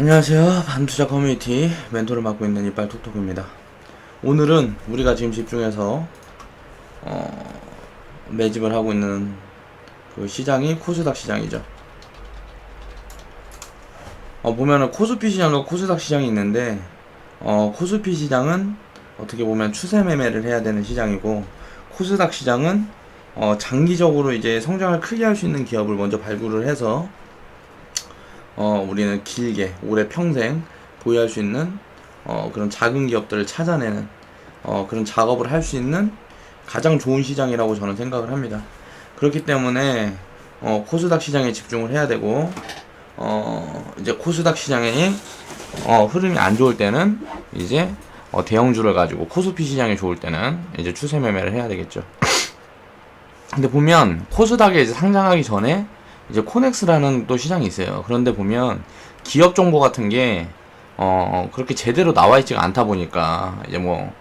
안녕하세요. 반투자 커뮤니티 멘토를 맡고 있는 이빨톡톡입니다. 오늘은 우리가 지금 집중해서 매집을 하고 있는 그 시장이 코스닥 시장이죠. 보면은 코스피 시장과 코스닥 시장이 있는데 코스피 시장은 어떻게 보면 추세 매매를 해야 되는 시장이고, 코스닥 시장은 장기적으로 이제 성장을 크게 할 수 있는 기업을 먼저 발굴을 해서 우리는 길게 올해 평생 보유할 수 있는 그런 작은 기업들을 찾아내는 그런 작업을 할 수 있는 가장 좋은 시장이라고 저는 생각을 합니다. 그렇기 때문에 코스닥 시장에 집중을 해야 되고, 이제 코스닥 시장의 흐름이 안 좋을 때는 이제 대형주를 가지고, 코스피 시장이 좋을 때는 이제 추세 매매를 해야 되겠죠. 근데 보면 코스닥에 이제 상장하기 전에 이제 코넥스라는 또 시장이 있어요. 그런데 보면 기업 정보 같은 게 그렇게 제대로 나와 있지가 않다 보니까, 이제 뭐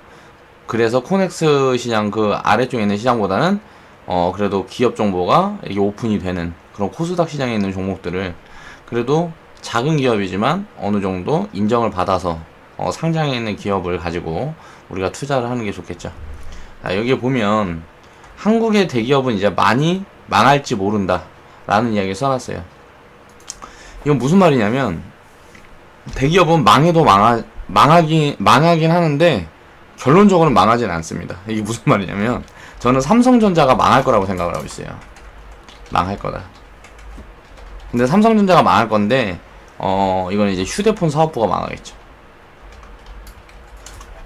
그래서 코넥스 시장 그 아래쪽에 있는 시장보다는 그래도 기업 정보가 이게 오픈이 되는 그런 코스닥 시장에 있는 종목들을, 그래도 작은 기업이지만 어느 정도 인정을 받아서 상장해 있는 기업을 가지고 우리가 투자를 하는 게 좋겠죠. 여기에 보면 한국의 대기업은 이제 많이 망할지 모른다 라는 이야기를 써놨어요. 이건 무슨 말이냐면, 대기업은 망해도 망하긴 하는데 결론적으로는 망하진 않습니다. 이게 무슨 말이냐면, 저는 삼성전자가 망할 거라고 생각을 하고 있어요. 망할 거다. 근데 삼성전자가 망할 건데 이건 이제 휴대폰 사업부가 망하겠죠.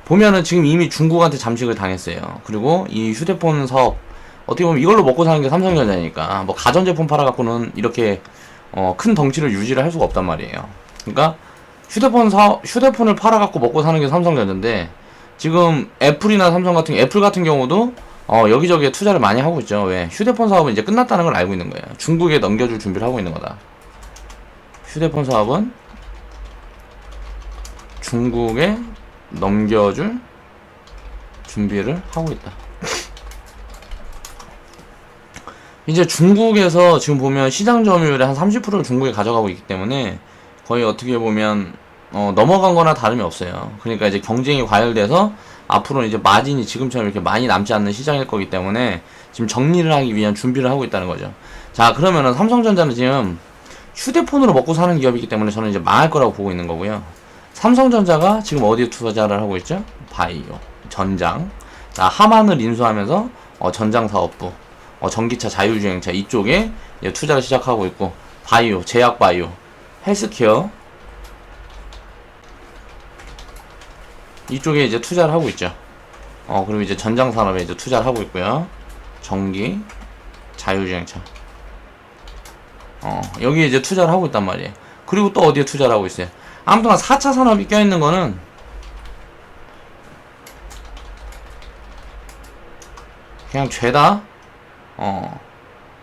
보면은 지금 이미 중국한테 잠식을 당했어요. 그리고 이 휴대폰 사업, 어떻게 보면 이걸로 먹고 사는 게 삼성전자니까, 뭐 가전제품 팔아갖고는 이렇게 큰 덩치를 유지를 할 수가 없단 말이에요. 그러니까 휴대폰을 팔아갖고 먹고 사는 게 삼성전자인데, 지금 애플이나 삼성 같은, 애플 같은 경우도 여기저기에 투자를 많이 하고 있죠. 왜? 휴대폰 사업은 이제 끝났다는 걸 알고 있는 거예요. 중국에 넘겨줄 준비를 하고 있는 거다. 휴대폰 사업은 중국에 넘겨줄 준비를 하고 있다. 이제 중국에서 지금 보면 시장 점유율의 한 30%를 중국에 가져가고 있기 때문에 거의 어떻게 보면 넘어간 거나 다름이 없어요. 그러니까 이제 경쟁이 과열돼서 앞으로는 이제 마진이 지금처럼 이렇게 많이 남지 않는 시장일 거기 때문에 지금 정리를 하기 위한 준비를 하고 있다는 거죠. 자, 그러면은 삼성전자는 지금 휴대폰으로 먹고 사는 기업이기 때문에 저는 이제 망할 거라고 보고 있는 거고요. 삼성전자가 지금 어디에 투자를 하고 있죠? 바이오, 전장. 자, 하만을 인수하면서 전장 사업부, 전기차, 자율주행차 이쪽에 투자를 시작하고 있고, 바이오, 제약 바이오, 헬스케어 이쪽에 이제 투자를 하고 있죠. 그리고 이제 전장 산업에 이제 투자를 하고 있고요. 전기, 자율주행차. 여기에 이제 투자를 하고 있단 말이에요. 그리고 또 어디에 투자를 하고 있어요? 아무튼 4차 산업이 껴있는 거는 그냥 죄다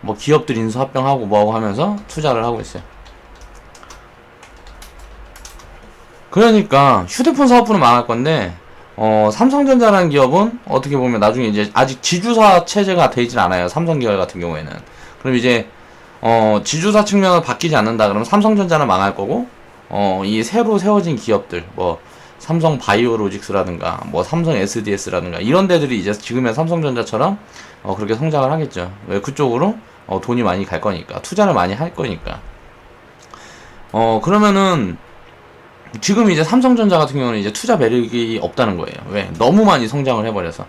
뭐 기업들 인수 합병하고 뭐하고 하면서 투자를 하고 있어요. 그러니까 휴대폰 사업부는 망할 건데 삼성전자라는 기업은 어떻게 보면 나중에 이제 아직 지주사 체제가 되질 않아요. 삼성계열 같은 경우에는. 그럼 이제 지주사 측면을 바뀌지 않는다 그러면 삼성전자는 망할 거고, 이 새로 세워진 기업들, 뭐 삼성 바이오로직스라든가 뭐 삼성 SDS라든가 이런 데들이 이제 지금의 삼성전자처럼 그렇게 성장을 하겠죠. 왜? 그쪽으로 돈이 많이 갈 거니까, 투자를 많이 할 거니까. 그러면은 지금 이제 삼성전자 같은 경우는 이제 투자 매력이 없다는 거예요. 왜? 너무 많이 성장을 해버려서.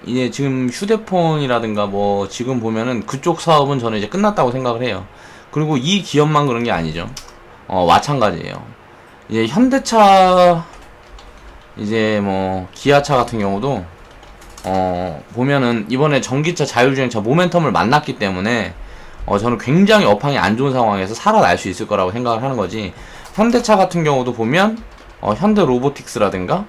이제 지금 휴대폰이라든가 뭐 지금 보면은 그쪽 사업은 저는 이제 끝났다고 생각을 해요. 그리고 이 기업만 그런 게 아니죠. 마찬가지예요. 이제 현대차, 이제 뭐 기아차 같은 경우도 보면은 이번에 전기차, 자율주행차 모멘텀을 만났기 때문에 저는 굉장히 업황이 안 좋은 상황에서 살아날 수 있을 거라고 생각을 하는 거지. 현대차 같은 경우도 보면 현대 로보틱스라든가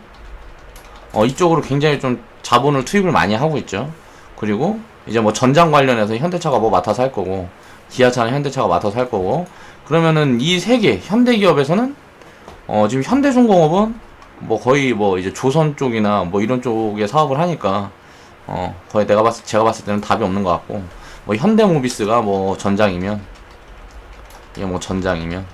이쪽으로 굉장히 좀 자본을 투입을 많이 하고 있죠. 그리고 이제 뭐 전장 관련해서 현대차가 뭐 맡아서 할 거고, 기아차는 현대차가 맡아서 할 거고, 그러면은 이 세 개 현대 기업에서는 지금 현대중공업은 뭐 거의 뭐 이제 조선 쪽이나 뭐 이런 쪽에 사업을 하니까 거의 제가 봤을 때는 답이 없는 것 같고, 뭐 현대모비스가 뭐 전장이면, 이게 뭐 전장이면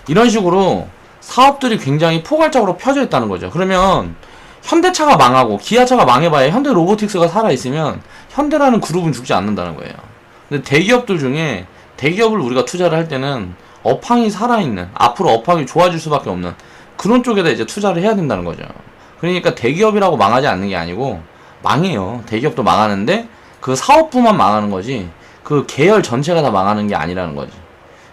이런 식으로 사업들이 굉장히 포괄적으로 펴져 있다는 거죠. 그러면 현대차가 망하고 기아차가 망해봐야 현대로보틱스가 살아있으면 현대라는 그룹은 죽지 않는다는 거예요. 근데 대기업들 중에 대기업을 우리가 투자를 할 때는 업황이 살아있는, 앞으로 업황이 좋아질 수밖에 없는 그런 쪽에다 이제 투자를 해야 된다는 거죠. 그러니까 대기업이라고 망하지 않는 게 아니고 망해요. 대기업도 망하는데 그 사업부만 망하는 거지 그 계열 전체가 다 망하는 게 아니라는 거지.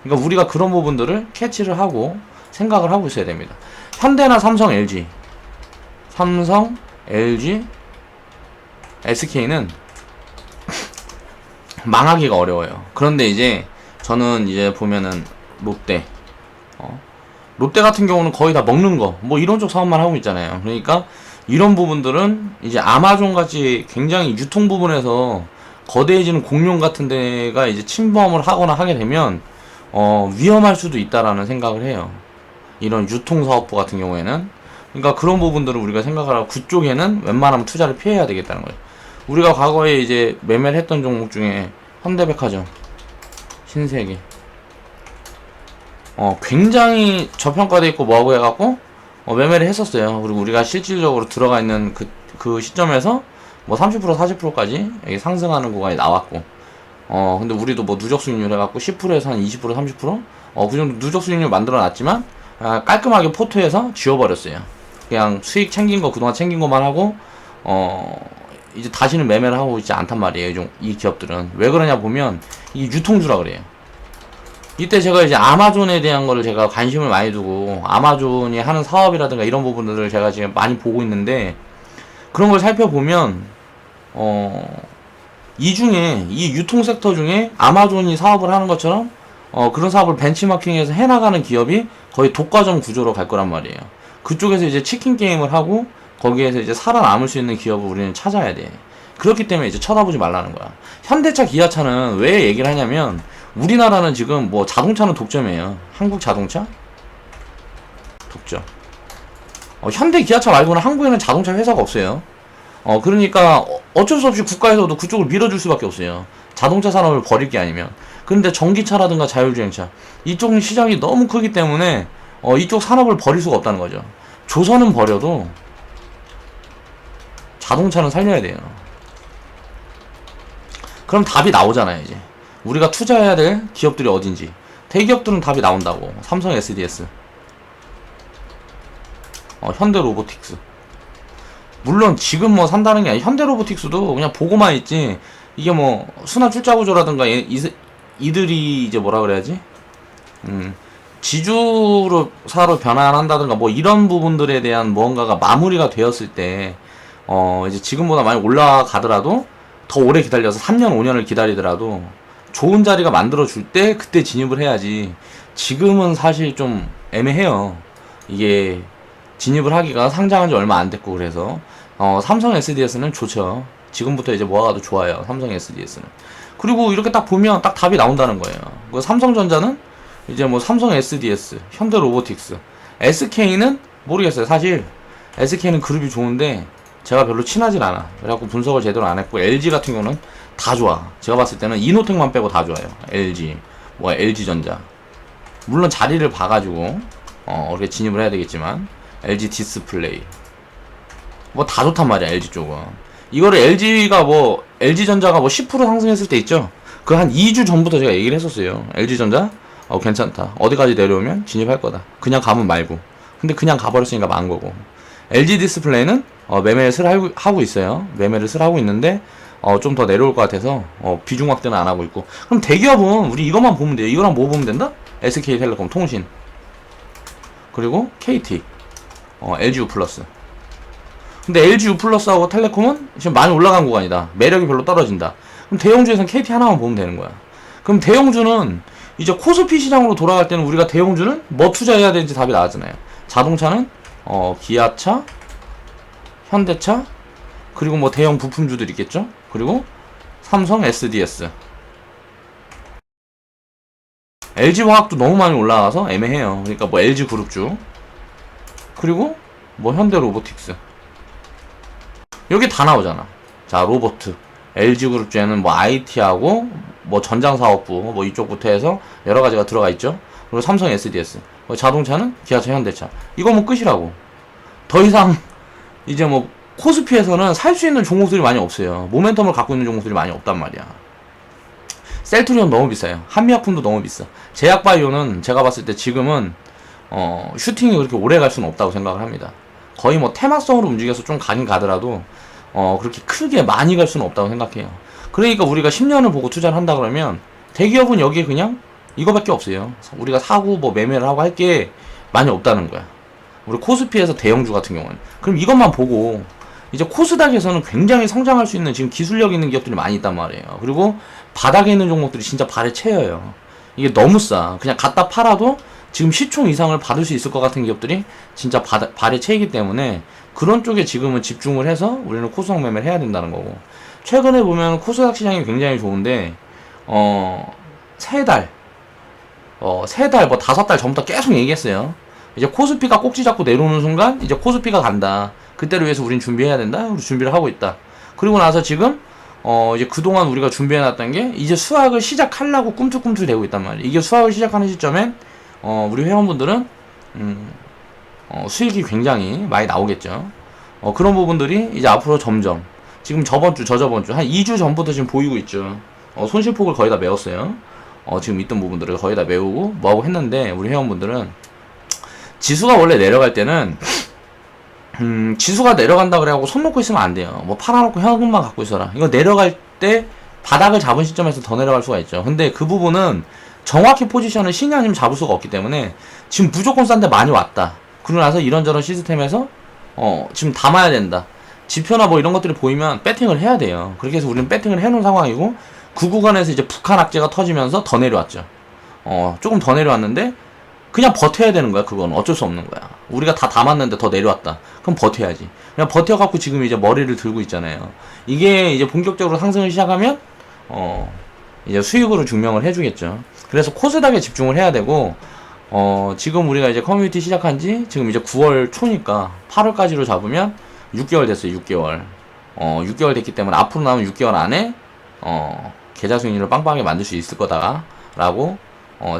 그러니까 우리가 그런 부분들을 캐치를 하고 생각을 하고 있어야 됩니다. 현대나 삼성, LG, SK는 망하기가 어려워요. 그런데 이제 저는 이제 보면은 롯데 같은 경우는 거의 다 먹는 거 뭐 이런 쪽 사업만 하고 있잖아요. 그러니까 이런 부분들은 이제 아마존 같이 굉장히 유통 부분에서 거대해지는 공룡 같은 데가 이제 침범을 하거나 하게 되면 위험할 수도 있다라는 생각을 해요. 이런 유통사업부 같은 경우에는. 그러니까 그런 부분들을 우리가 생각을 하고 그쪽에는 웬만하면 투자를 피해야 되겠다는 거예요. 우리가 과거에 이제 매매를 했던 종목 중에 현대백화점, 신세계 굉장히 저평가돼 있고 뭐하고 해갖고 매매를 했었어요. 그리고 우리가 실질적으로 들어가 있는 그 시점에서 뭐 30% 40%까지 상승하는 구간이 나왔고 근데 우리도 뭐 누적 수익률 해갖고 10%에서 한 20% 30% 그 정도 누적 수익률 만들어 놨지만 깔끔하게 포트에서 지워버렸어요. 그냥 수익 챙긴 거 그동안 챙긴 것만 하고 이제 다시는 매매를 하고 있지 않단 말이에요. 이 기업들은 왜 그러냐 보면 이게 유통주라 그래요. 이때 제가 이제 아마존에 대한 거를 제가 관심을 많이 두고 아마존이 하는 사업이라든가 이런 부분들을 제가 지금 많이 보고 있는데 그런 걸 살펴보면 이 중에 이 유통 섹터 중에 아마존이 사업을 하는 것처럼 그런 사업을 벤치마킹해서 해나가는 기업이 거의 독과점 구조로 갈 거란 말이에요. 그쪽에서 이제 치킨 게임을 하고 거기에서 이제 살아남을 수 있는 기업을 우리는 찾아야 돼. 그렇기 때문에 이제 쳐다보지 말라는 거야. 현대차, 기아차는 왜 얘기를 하냐면 우리나라는 지금 뭐 자동차는 독점이에요. 한국 자동차 독점. 현대, 기아차 말고는 한국에는 자동차 회사가 없어요. 그러니까 어쩔 수 없이 국가에서도 그쪽을 밀어줄 수밖에 없어요. 자동차 산업을 버릴 게 아니면. 그런데 전기차라든가 자율주행차 이쪽 시장이 너무 크기 때문에 이쪽 산업을 버릴 수가 없다는 거죠. 조선은 버려도 자동차는 살려야 돼요. 그럼 답이 나오잖아요. 이제 우리가 투자해야 될 기업들이 어딘지. 대기업들은 답이 나온다고. 삼성 SDS, 현대로보틱스. 물론 지금 뭐 산다는 게 아니라 현대로보틱스도 그냥 보고만 있지 이게 뭐 순환 출자 구조라든가 이들이 이제 뭐라 그래야지 지주로 사로 변환한다든가 뭐 이런 부분들에 대한 무언가가 마무리가 되었을 때 이제 지금보다 많이 올라가더라도 더 오래 기다려서 3년 5년을 기다리더라도 좋은 자리가 만들어 줄 때 그때 진입을 해야지. 지금은 사실 좀 애매해요. 이게 진입을 하기가 상장한 지 얼마 안 됐고 그래서 삼성 SDS는 좋죠. 지금부터 이제 모아가도 좋아요. 삼성 SDS는. 그리고 이렇게 딱 보면 딱 답이 나온다는 거예요. 그 삼성전자는 이제 뭐 삼성 SDS, 현대로보틱스, SK는 모르겠어요. 사실 SK는 그룹이 좋은데 제가 별로 친하진 않아. 그래갖고 분석을 제대로 안 했고 LG 같은 경우는 다 좋아. 제가 봤을 때는 이노텍만 빼고 다 좋아요. LG, 뭐 LG전자. 물론 자리를 봐가지고 이렇게 진입을 해야 되겠지만 LG 디스플레이 뭐 다 좋단 말이야. LG 쪽은. 이거를 LG전자가 뭐 10% 상승했을 때 있죠. 그 한 2주 전부터 제가 얘기를 했었어요. LG전자 괜찮다. 어디까지 내려오면 진입할 거다. 그냥 가면 말고. 근데 그냥 가버렸으니까 망한 거고. LG 디스플레이는 매매를 하고 있어요. 매매를 하고 있는데 좀 더 내려올 것 같아서 비중 확대는 안 하고 있고. 그럼 대기업은 우리 이것만 보면 돼요. 이거랑 뭐 보면 된다? SK텔레콤 통신, 그리고 KT, LGU 플러스. 근데 LGU 플러스하고 텔레콤은 지금 많이 올라간 구간이다. 매력이 별로 떨어진다. 그럼 대형주에서는 KT 하나만 보면 되는 거야. 그럼 대형주는 이제 코스피 시장으로 돌아갈 때는 우리가 대형주는 뭐 투자해야 되는지 답이 나왔잖아요. 자동차는 기아차, 현대차, 그리고 뭐 대형 부품주들 있겠죠. 그리고 삼성 SDS. LG화학도 너무 많이 올라가서 애매해요. 그러니까 뭐 LG그룹주, 그리고 뭐 현대로보틱스. 여기 다 나오잖아. 자, 로보트, LG그룹주에는 뭐 IT하고 뭐 전장사업부 뭐 이쪽부터 해서 여러 가지가 들어가 있죠. 그리고 삼성 SDS. 자동차는 기아차, 현대차. 이거면 끝이라고. 더 이상 이제 뭐 코스피에서는 살 수 있는 종목들이 많이 없어요. 모멘텀을 갖고 있는 종목들이 많이 없단 말이야. 셀트리온 너무 비싸요. 한미약품도 너무 비싸. 제약바이오는 제가 봤을 때 지금은 슈팅이 그렇게 오래 갈 수는 없다고 생각을 합니다. 거의 뭐 테마성으로 움직여서 좀 가긴 가더라도 그렇게 크게 많이 갈 수는 없다고 생각해요. 그러니까 우리가 10년을 보고 투자를 한다 그러면 대기업은 여기에 그냥 이거밖에 없어요. 우리가 사고 뭐 매매를 하고 할 게 많이 없다는 거야. 우리 코스피에서 대형주 같은 경우는. 그럼 이것만 보고 이제 코스닥에서는 굉장히 성장할 수 있는 지금 기술력 있는 기업들이 많이 있단 말이에요. 그리고 바닥에 있는 종목들이 진짜 발에 채여요. 이게 너무 싸. 그냥 갖다 팔아도 지금 시총 이상을 받을 수 있을 것 같은 기업들이 진짜 발에 채이기 때문에 그런 쪽에 지금은 집중을 해서 우리는 코스닥 매매를 해야 된다는 거고. 최근에 보면 코스닥 시장이 굉장히 좋은데 세 달 뭐 5달 전부터 계속 얘기했어요. 이제 코스피가 꼭지 잡고 내려오는 순간 이제 코스피가 간다. 그때를 위해서 우린 준비해야 된다. 우리 준비를 하고 있다. 그리고 나서 지금 이제 그동안 우리가 준비해놨던 게 이제 수학을 시작하려고 꿈틀꿈틀 대고 있단 말이에요. 이게 수학을 시작하는 시점엔 우리 회원분들은 수익이 굉장히 많이 나오겠죠. 그런 부분들이 이제 앞으로 점점 지금 저번주 한 2주 전부터 지금 보이고 있죠. 손실폭을 거의 다 메웠어요. 지금 있던 부분들을 거의 다 메우고 뭐하고 했는데 우리 회원분들은 지수가 원래 내려갈 때는 지수가 내려간다 그래갖고 손 놓고 있으면 안 돼요. 뭐 팔아놓고 현금만 갖고 있어라. 이거 내려갈 때 바닥을 잡은 시점에서 더 내려갈 수가 있죠. 근데 그 부분은 정확히 포지션을 신이 아니면 잡을 수가 없기 때문에 지금 무조건 싼데 많이 왔다. 그러고 나서 이런저런 시스템에서 지금 담아야 된다. 지표나 뭐 이런 것들이 보이면 배팅을 해야 돼요. 그렇게 해서 우리는 배팅을 해놓은 상황이고 그 구간에서 이제 북한 악재가 터지면서 더 내려왔죠. 조금 더 내려왔는데 그냥 버텨야 되는 거야. 그건 어쩔 수 없는 거야. 우리가 다 담았는데 더 내려왔다. 그럼 버텨야지. 그냥 버텨갖고 지금 이제 머리를 들고 있잖아요. 이게 이제 본격적으로 상승을 시작하면 이제 수익으로 증명을 해주겠죠. 그래서 코스닥에 집중을 해야 되고 지금 우리가 이제 커뮤니티 시작한 지 지금 이제 9월 초니까 8월까지로 잡으면 6개월 됐어요. 6개월. 6개월 됐기 때문에 앞으로 남은 6개월 안에 계좌 수익률을 빵빵하게 만들 수 있을 거다라고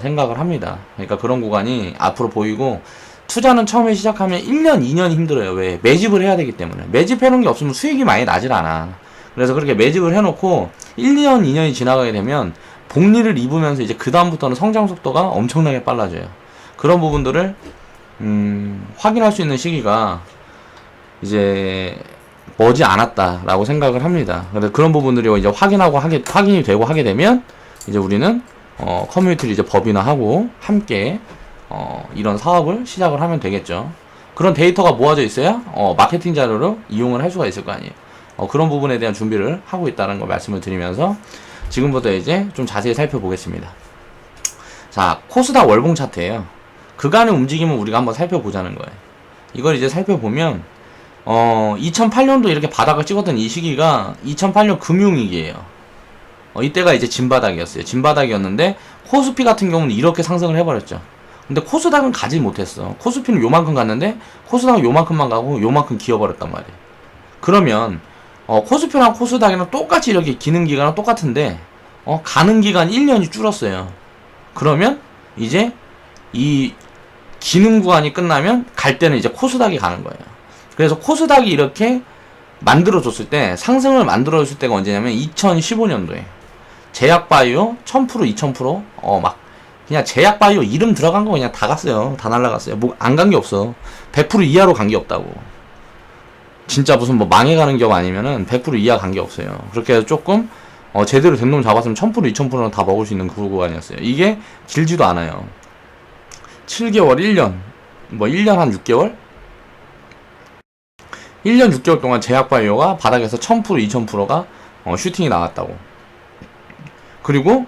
생각을 합니다. 그러니까 그런 구간이 앞으로 보이고 투자는 처음에 시작하면 1년, 2년이 힘들어요. 왜? 매집을 해야 되기 때문에. 매집해놓은 게 없으면 수익이 많이 나질 않아. 그래서 그렇게 매집을 해놓고 1, 2년, 2년이 지나가게 되면 복리를 입으면서 이제 그 다음부터는 성장 속도가 엄청나게 빨라져요. 그런 부분들을 확인할 수 있는 시기가 이제 머지 않았다라고 생각을 합니다. 근데 그런 부분들이 이제 확인이 되고 하게 되면 이제 우리는 커뮤니티를 이제 법인화하고 함께 이런 사업을 시작을 하면 되겠죠. 그런 데이터가 모아져 있어야 마케팅 자료로 이용을 할 수가 있을 거 아니에요. 그런 부분에 대한 준비를 하고 있다는 걸 말씀을 드리면서 지금부터 이제 좀 자세히 살펴보겠습니다. 자, 코스닥 월봉 차트예요. 그간의 움직임을 우리가 한번 살펴보자는 거예요. 이걸 이제 살펴보면 2008년도 이렇게 바닥을 찍었던 이 시기가 2008년 금융위기예요. 이때가 이제 진바닥이었어요. 진바닥이었는데 코스피 같은 경우는 이렇게 상승을 해버렸죠. 근데 코스닥은 가지 못했어. 코스피는 요만큼 갔는데 코스닥은 요만큼만 가고 요만큼 기어버렸단 말이에요. 그러면 코스피랑 코스닥이랑 똑같이 이렇게 기는 기간은 똑같은데 가는 기간 1년이 줄었어요. 그러면 이제 이 기능 구간이 끝나면 갈 때는 이제 코스닥이 가는 거예요. 그래서 코스닥이 이렇게 만들어줬을 때, 상승을 만들어줬을 때가 언제냐면 2015년도에 제약바이오 1000%, 2000% 막 그냥 제약바이오 이름 들어간 거 그냥 다 갔어요. 다 날라갔어요. 뭐 안 간 게 없어. 100% 이하로 간 게 없다고. 진짜 무슨 뭐 망해가는 기업 아니면은 100% 이하 간 게 없어요. 그렇게 해서 조금 제대로 된 놈 잡았으면 1000%, 2000%는 다 먹을 수 있는 그 구간이었어요. 이게 길지도 않아요. 7개월, 1년, 뭐 1년 한 6개월? 1년 6개월 동안 제약바이오가 바닥에서 1000%, 2000%가 슈팅이 나왔다고. 그리고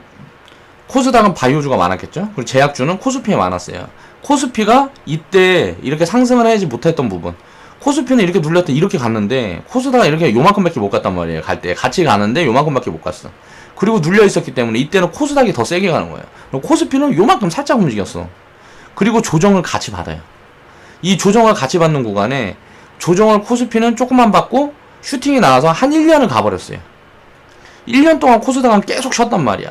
코스닥은 바이오주가 많았겠죠? 그리고 제약주는 코스피에 많았어요. 코스피가 이때 이렇게 상승을 하지 못했던 부분. 코스피는 이렇게 눌렸다 이렇게 갔는데 코스닥은 이렇게 요만큼밖에 못 갔단 말이에요. 갈 때 같이 가는데 요만큼밖에 못 갔어. 그리고 눌려 있었기 때문에 이때는 코스닥이 더 세게 가는 거예요. 코스피는 요만큼 살짝 움직였어. 그리고 조정을 같이 받아요. 이 조정을 같이 받는 구간에 조정을 코스피는 조금만 받고 슈팅이 나와서 한 1년을 가버렸어요. 1년 동안 코스닥은 계속 쉬었단 말이야.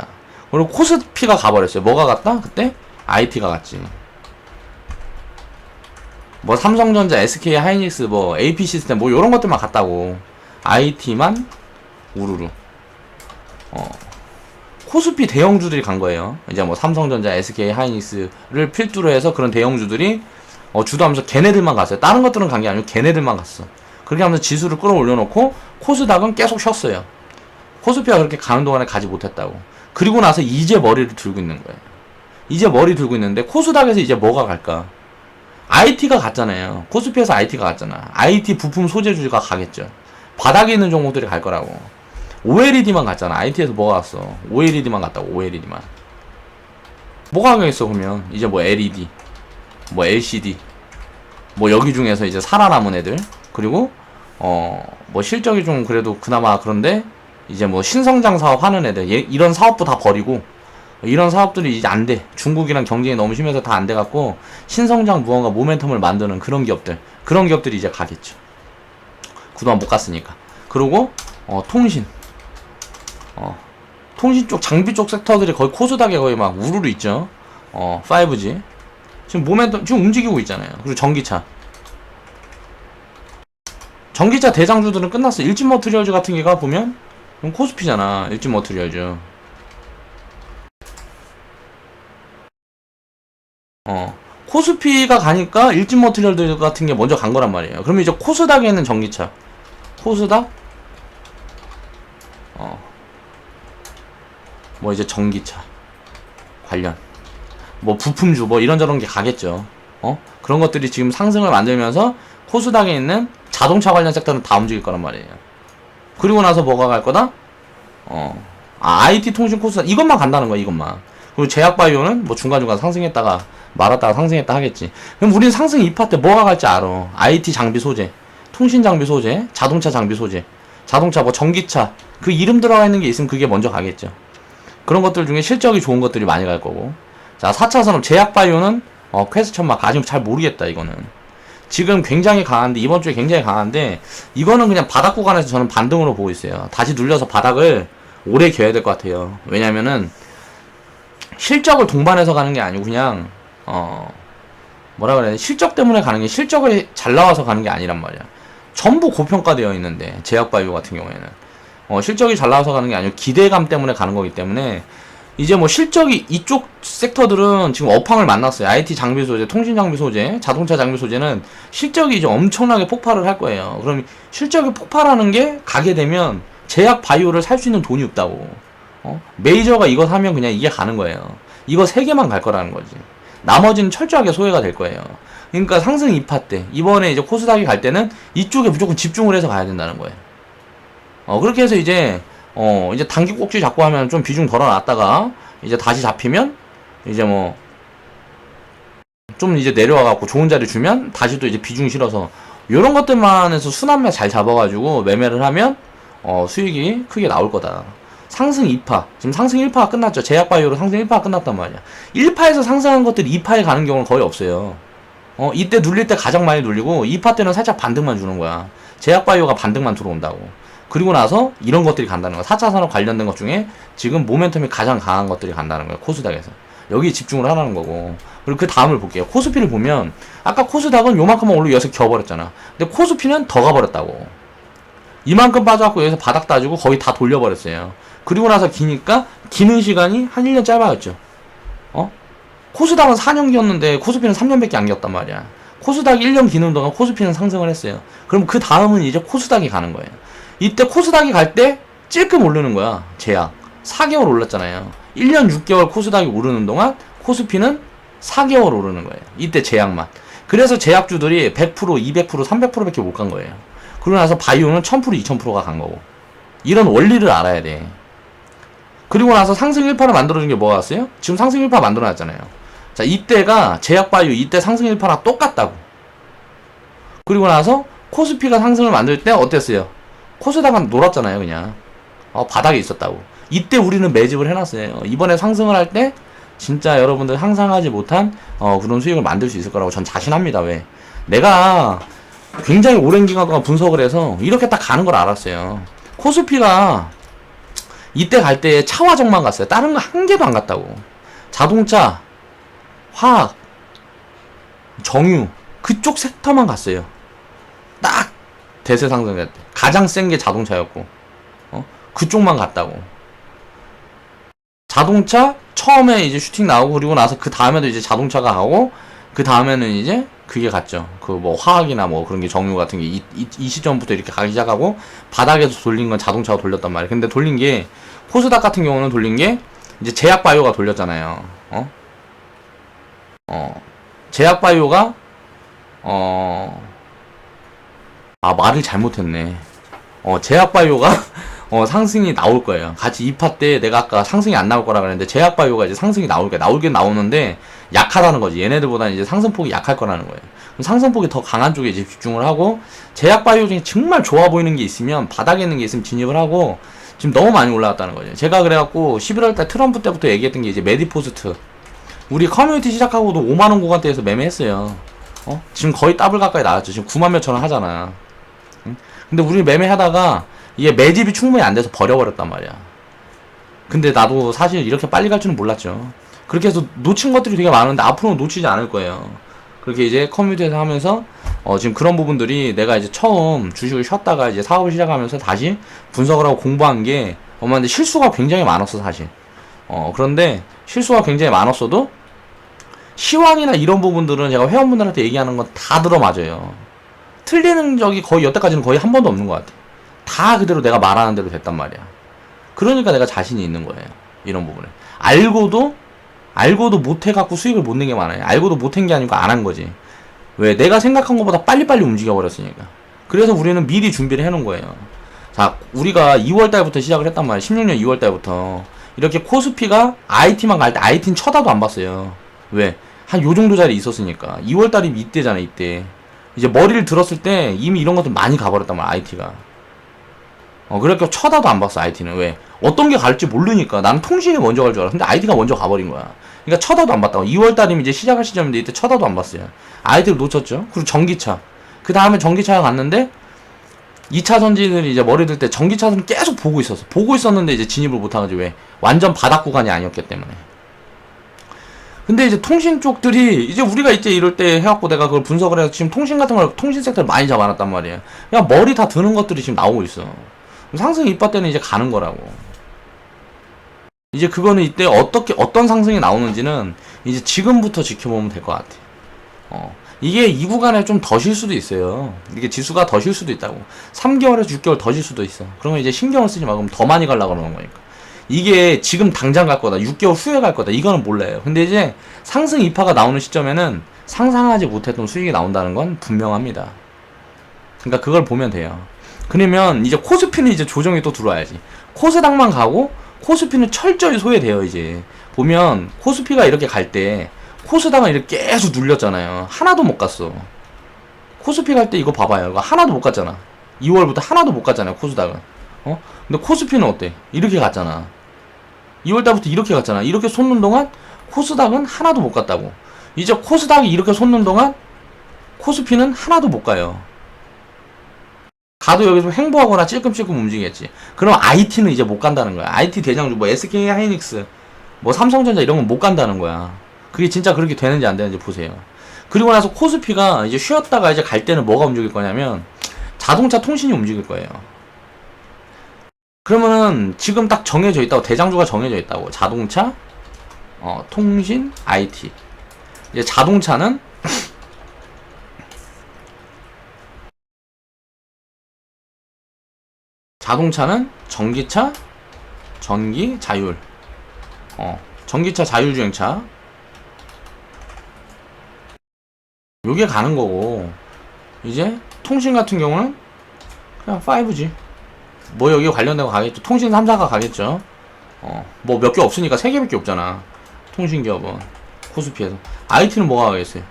그리고 코스피가 가버렸어요. 뭐가 갔다? 그때? IT가 갔지. 뭐 삼성전자, SK 하이닉스, 뭐 AP 시스템 뭐 요런 것들만 갔다고. IT만 우르르. 코스피 대형주들이 간 거예요. 이제 뭐 삼성전자, SK 하이닉스를 필두로 해서 그런 대형주들이 주도하면서 걔네들만 갔어요. 다른 것들은 간 게 아니고 걔네들만 갔어. 그렇게 하면서 지수를 끌어올려놓고 코스닥은 계속 쉬었어요. 코스피가 그렇게 가는 동안에 가지 못했다고. 그리고 나서 이제 머리를 들고 있는 거예요. 이제 머리 들고 있는데 코스닥에서 이제 뭐가 갈까? IT가 갔잖아요. 코스피에서 IT가 갔잖아. IT 부품 소재주가 가겠죠. 바닥에 있는 종목들이 갈 거라고. OLED만 갔잖아. IT에서 뭐가 갔어? OLED만 갔다고. OLED만. 뭐가 가겠어 그러면? 이제 뭐 LED, 뭐 LCD, 뭐 여기 중에서 이제 살아남은 애들. 그리고 뭐 실적이 좀 그래도 그나마 그런데 이제 뭐 신성장 사업 하는 애들, 이런 사업도 다 버리고, 이런 사업들이 이제 안 돼. 중국이랑 경쟁이 너무 심해서 다 안 돼갖고 신성장 무언가 모멘텀을 만드는 그런 기업들이 이제 가겠죠. 그동안 못 갔으니까. 그리고 통신 쪽, 장비 쪽 섹터들이 거의 코스닥에 거의 막 우르르 있죠. 5G 지금 모멘텀 지금 움직이고 있잖아요. 그리고 전기차 대장주들은 끝났어. 일진머트리얼즈 같은 게가 보면 코스피잖아. 일진머트리얼즈. 코스피가 가니까 일진머트리얼즈 같은 게 먼저 간 거란 말이에요. 그러면 이제 코스닥에 있는 전기차, 코스닥, 뭐 이제 전기차 관련, 뭐 부품주, 뭐 이런저런 게 가겠죠. 그런 것들이 지금 상승을 만들면서 코스닥에 있는 자동차 관련 섹터는 다 움직일 거란 말이에요. 그리고 나서 뭐가 갈 거다? IT 통신 코스닥, 이것만 간다는 거야, 이것만. 그리고 제약바이오는 뭐 중간중간 상승했다가 말았다가 상승했다 하겠지. 그럼 우리는 상승 2파 때 뭐가 갈지 알아. IT 장비 소재, 통신 장비 소재, 자동차 장비 소재, 자동차 뭐 전기차, 그 이름 들어가 있는 게 있으면 그게 먼저 가겠죠. 그런 것들 중에 실적이 좋은 것들이 많이 갈 거고. 자, 4차 산업 제약바이오는 퀘스천마크. 아직 잘 모르겠다. 이거는 지금 굉장히 강한데, 이번 주에 굉장히 강한데, 이거는 그냥 바닥 구간에서 저는 반등으로 보고 있어요. 다시 눌려서 바닥을 오래 겨야 될 것 같아요. 왜냐면은 실적을 동반해서 가는 게 아니고 그냥 뭐라 그래야 돼? 실적 때문에 가는 게, 실적을 잘 나와서 가는 게 아니란 말이야. 전부 고평가되어 있는데, 제약바이오 같은 경우에는 실적이 잘 나와서 가는 게 아니고 기대감 때문에 가는 거기 때문에, 이제 뭐 실적이, 이쪽 섹터들은 지금 업황을 만났어요. IT 장비 소재, 통신 장비 소재, 자동차 장비 소재는 실적이 이제 엄청나게 폭발을 할 거예요. 그럼 실적이 폭발하는 게 가게 되면 제약 바이오를 살 수 있는 돈이 없다고. 메이저가 이거 사면 그냥 이게 가는 거예요. 이거 3개만 갈 거라는 거지. 나머지는 철저하게 소외가 될 거예요. 그러니까 상승 2파 때, 이번에 이제 코스닥이 갈 때는 이쪽에 무조건 집중을 해서 가야 된다는 거예요. 그렇게 해서 이제 단기 꼭지 잡고 하면 좀 비중 덜어놨다가 이제 다시 잡히면 이제 뭐 좀 이제 내려와갖고 좋은 자리 주면 다시 또 이제 비중 실어서 요런 것들만 해서 순환매 잘 잡아가지고 매매를 하면 수익이 크게 나올 거다. 상승 2파, 지금 상승 1파가 끝났죠. 제약바이오로 상승 1파가 끝났단 말이야. 1파에서 상승한 것들이 2파에 가는 경우는 거의 없어요. 이때 눌릴 때 가장 많이 눌리고 2파 때는 살짝 반등만 주는 거야. 제약바이오가 반등만 들어온다고. 그리고 나서 이런 것들이 간다는 거야. 4차 산업 관련된 것 중에 지금 모멘텀이 가장 강한 것들이 간다는 거야. 코스닥에서. 여기에 집중을 하라는 거고. 그리고 그 다음을 볼게요. 코스피를 보면 아까 코스닥은 요만큼만 올리고 여기서 겨버렸잖아. 근데 코스피는 더 가버렸다고. 이만큼 빠져갖고 여기서 바닥 따주고 거의 다 돌려버렸어요. 그리고 나서 기니까 기는 시간이 한 1년 짧아졌죠. 코스닥은 4년 기었는데 코스피는 3년밖에 안 기었단 말이야. 코스닥이 1년 기는 동안 코스피는 상승을 했어요. 그럼 그 다음은 이제 코스닥이 가는 거예요. 이때 코스닥이 갈 때 찔끔 오르는 거야. 제약 4개월 올랐잖아요. 1년 6개월 코스닥이 오르는 동안 코스피는 4개월 오르는 거예요. 이때 제약만. 그래서 제약주들이 100%, 200%, 300%밖에 못 간 거예요. 그러고 나서 바이오는 1000%, 2000%가 간 거고. 이런 원리를 알아야 돼. 그리고 나서 상승 1파를 만들어준 게 뭐가 왔어요? 지금 상승 1파 만들어놨잖아요. 자, 이때가 제약바이오 이때 상승 1파랑 똑같다고. 그리고 나서 코스피가 상승을 만들 때 어땠어요? 코스닥은 놀았잖아요, 그냥. 바닥에 있었다고. 이때 우리는 매집을 해놨어요. 이번에 상승을 할 때 진짜 여러분들 상상하지 못한 그런 수익을 만들 수 있을 거라고 전 자신합니다. 왜? 내가 굉장히 오랜 기간 동안 분석을 해서 이렇게 딱 가는 걸 알았어요. 코스피가 이때 갈 때 차화정만 갔어요. 다른 거 한 개도 안 갔다고. 자동차, 화학, 정유, 그쪽 섹터만 갔어요. 딱 대세 상승할 때 가장 센 게 자동차였고, 그쪽만 갔다고. 자동차 처음에 이제 슈팅 나오고, 그리고 나서 그 다음에도 이제 자동차가 가고, 그 다음에는 이제 그게 갔죠. 그 뭐 화학이나 뭐 그런 게 정유 같은 게 이 시점부터 이렇게 가기 시작하고, 바닥에서 돌린 건 자동차가 돌렸단 말이에요. 근데 돌린 게 코스닥 같은 경우는 돌린 게 이제 제약 바이오가 돌렸잖아요. 제약 바이오가 말을 잘못했네. 제약 바이오가 상승이 나올 거예요. 같이 2파 때 내가 아까 상승이 안 나올 거라 그랬는데, 제약 바이오가 이제 상승이 나올 거예요. 나오긴 나오는데 약하다는 거지. 얘네들보다는 이제 상승폭이 약할 거라는 거예요. 그럼 상승폭이 더 강한 쪽에 이제 집중을 하고, 제약 바이오 중에 정말 좋아 보이는 게 있으면, 바닥에 있는 게 있으면 진입을 하고, 지금 너무 많이 올라갔다는 거죠. 제가 그래갖고 11월달 트럼프 때부터 얘기했던 게 이제 메디포스트. 우리 커뮤니티 시작하고도 5만원 구간대에서 매매했어요. 지금 거의 더블 가까이 나왔죠. 지금 9만 몇천 원 하잖아. 근데 우리 매매하다가 이게 매집이 충분히 안 돼서 버려버렸단 말이야. 근데 나도 사실 이렇게 빨리 갈 줄은 몰랐죠. 그렇게 해서 놓친 것들이 되게 많은데 앞으로는 놓치지 않을 거예요. 그렇게 이제 커뮤니티에서 하면서 지금 그런 부분들이 내가 이제 처음 주식을 쉬었다가 이제 사업을 시작하면서 다시 분석을 하고 공부한 게 엄마인데, 실수가 굉장히 많았어 사실. 그런데 실수가 굉장히 많았어도 시황이나 이런 부분들은 제가 회원분들한테 얘기하는 건 다 들어맞아요. 틀리는 적이 거의 여태까지는 거의 한 번도 없는 것 같아. 다 그대로 내가 말하는 대로 됐단 말이야. 그러니까 내가 자신이 있는 거예요. 이런 부분에. 알고도 못해갖고 수익을 못 낸 게 많아요. 알고도 못한 게 아니고 안 한 거지. 왜? 내가 생각한 것보다 빨리빨리 움직여버렸으니까. 그래서 우리는 미리 준비를 해놓은 거예요. 자, 우리가 2월달부터 시작을 했단 말이야. 16년 2월달부터. 이렇게 코스피가 IT만 갈 때 IT는 쳐다도 안 봤어요. 왜? 한 요 정도 자리에 있었으니까. 2월달이 이때잖아, 이때. 이제 머리를 들었을 때 이미 이런 것들 많이 가버렸단 말이야, IT가. 그러니까 쳐다도 안 봤어, IT는. 왜? 어떤 게 갈지 모르니까. 나는 통신이 먼저 갈 줄 알았어. 근데 IT가 먼저 가버린 거야. 그러니까 쳐다도 안 봤다고. 2월달이면 이제 시작할 시점인데 이때 쳐다도 안 봤어요. IT를 놓쳤죠. 그리고 전기차. 그 다음에 전기차가 갔는데 2차 전지들이 이제 머리 들 때 전기차들은 계속 보고 있었어. 보고 있었는데 이제 진입을 못하가지고. 왜? 완전 바닥 구간이 아니었기 때문에. 근데 이제 통신 쪽들이 이제 우리가 이제 이럴 때 해갖고 내가 그걸 분석을 해서 지금 통신 같은 걸, 통신 섹터를 많이 잡아놨단 말이야. 그냥 머리 다 드는 것들이 지금 나오고 있어. 상승 이빠 때는 이제 가는 거라고. 이제 그거는 이때 어떤 상승이 나오는지는 이제 지금부터 지켜보면 될 것 같아. 이게 이 구간에 좀 더 쉴 수도 있어요. 이게 지수가 더 쉴 수도 있다고. 3개월에서 6개월 더 쉴 수도 있어. 그러면 이제 신경을 쓰지 마. 그럼 더 많이 가려고 그러는 거니까. 이게 지금 당장 갈 거다, 6개월 후에 갈 거다, 이거는 몰라요. 근데 이제 상승 2파가 나오는 시점에는 상상하지 못했던 수익이 나온다는 건 분명합니다. 그러니까 그걸 보면 돼요. 그러면 이제 코스피는 이제 조정이 또 들어와야지. 코스닥만 가고 코스피는 철저히 소외돼요. 이제 보면 코스피가 이렇게 갈 때 코스닥은 이렇게 계속 눌렸잖아요. 하나도 못 갔어. 코스피 갈 때 이거 봐봐요. 이거 하나도 못 갔잖아. 2월부터 하나도 못 갔잖아요, 코스닥은. 근데 코스피는 어때? 이렇게 갔잖아. 2월달부터 이렇게 갔잖아. 이렇게 솟는 동안 코스닥은 하나도 못 갔다고. 이제 코스닥이 이렇게 솟는 동안 코스피는 하나도 못 가요. 가도 여기서 횡보하거나 찔끔찔끔 움직이겠지. 그럼 IT는 이제 못 간다는 거야. IT 대장주, 뭐 SK 하이닉스, 뭐 삼성전자 이런 건 못 간다는 거야. 그게 진짜 그렇게 되는지 안 되는지 보세요. 그리고 나서 코스피가 이제 쉬었다가 이제 갈 때는 뭐가 움직일 거냐면 자동차 통신이 움직일 거예요. 그러면은 지금 딱 정해져 있다고, 대장주가 정해져 있다고. 자동차, 통신, IT. 이제 자동차는 전기차, 전기, 자율. 전기차, 자율주행차. 요게 가는 거고, 이제 통신 같은 경우는 그냥 5G. 뭐 여기 관련되고 가겠죠. 통신 3사가 가겠죠. 뭐 몇 개 없으니까 3개밖에 없잖아. 통신 기업은 코스피에서. IT는 뭐가 가겠어요?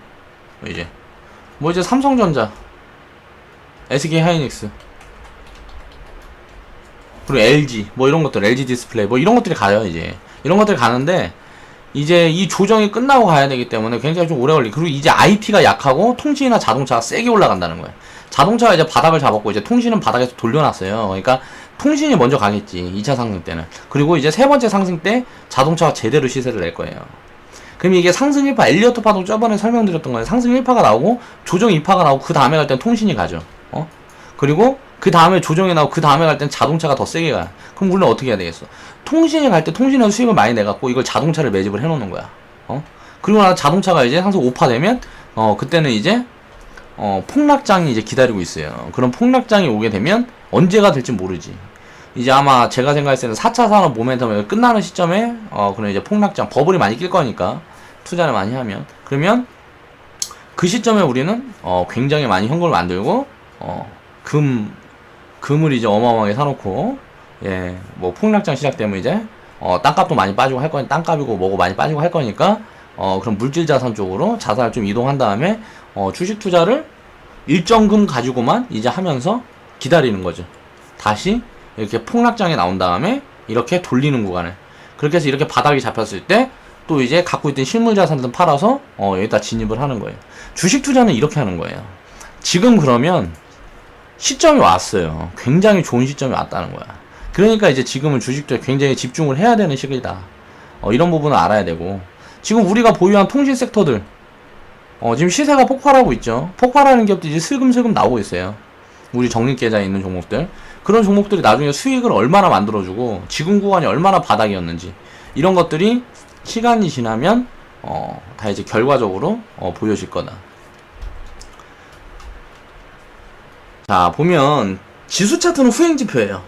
뭐 이제 삼성전자, SK 하이닉스, 그리고 LG, 뭐 이런 것들, LG 디스플레이, 뭐 이런 것들이 가요. 이제 이런 것들이 가는데, 이제 이 조정이 끝나고 가야 되기 때문에 굉장히 좀 오래 걸리. 그리고 이제 IT가 약하고 통신이나 자동차가 세게 올라간다는 거예요. 자동차가 이제 바닥을 잡았고, 이제 통신은 바닥에서 돌려놨어요. 그러니까 통신이 먼저 가겠지, 2차 상승 때는. 그리고 이제 세 번째 상승 때 자동차가 제대로 시세를 낼 거예요. 그럼 이게 상승 1파, 엘리어트 파동 저번에 설명드렸던 거예요. 상승 1파가 나오고 조정 2파가 나오고 그 다음에 갈 땐 통신이 가죠. 그리고 그 다음에 조정이 나오고 그 다음에 갈 땐 자동차가 더 세게 가요. 그럼 우리는 어떻게 해야 되겠어? 통신이 갈 때 통신에서 수익을 많이 내갖고 이걸 자동차를 매집을 해놓는 거야. 그리고 나서 자동차가 이제 상승 5파 되면 그때는 이제 폭락장이 이제 기다리고 있어요. 그런 폭락장이 오게 되면 언제가 될지 모르지. 이제 아마 제가 생각했을 때는 4차 산업 모멘텀이 끝나는 시점에 그런 이제 폭락장, 버블이 많이 낄 거니까 투자를 많이 하면, 그러면 그 시점에 우리는 굉장히 많이 현금을 만들고 금을 이제 어마어마하게 사놓고, 예, 뭐 폭락장 시작되면 이제 땅값도 많이 빠지고 할 거니, 땅값이고 뭐고 많이 빠지고 할 거니까 그럼 물질 자산 쪽으로 자산을 좀 이동한 다음에 주식 투자를 일정 금 가지고만 이제 하면서 기다리는 거죠. 다시 이렇게 폭락장이 나온 다음에 이렇게 돌리는 구간을, 그렇게 해서 이렇게 바닥이 잡혔을 때 또 이제 갖고 있던 실물 자산들 팔아서 여기다 진입을 하는 거예요. 주식 투자는 이렇게 하는 거예요. 지금 그러면 시점이 왔어요. 굉장히 좋은 시점이 왔다는 거야. 그러니까 이제 지금은 주식 투자에 굉장히 집중을 해야 되는 시기다. 이런 부분을 알아야 되고, 지금 우리가 보유한 통신 섹터들 지금 시세가 폭발하고 있죠. 폭발하는 기업들이 이제 슬금슬금 나오고 있어요. 우리 적립계좌에 있는 종목들, 그런 종목들이 나중에 수익을 얼마나 만들어주고 지금 구간이 얼마나 바닥이었는지, 이런 것들이 시간이 지나면 다 이제 결과적으로 보여질 거다. 자, 보면 지수 차트는 후행 지표예요.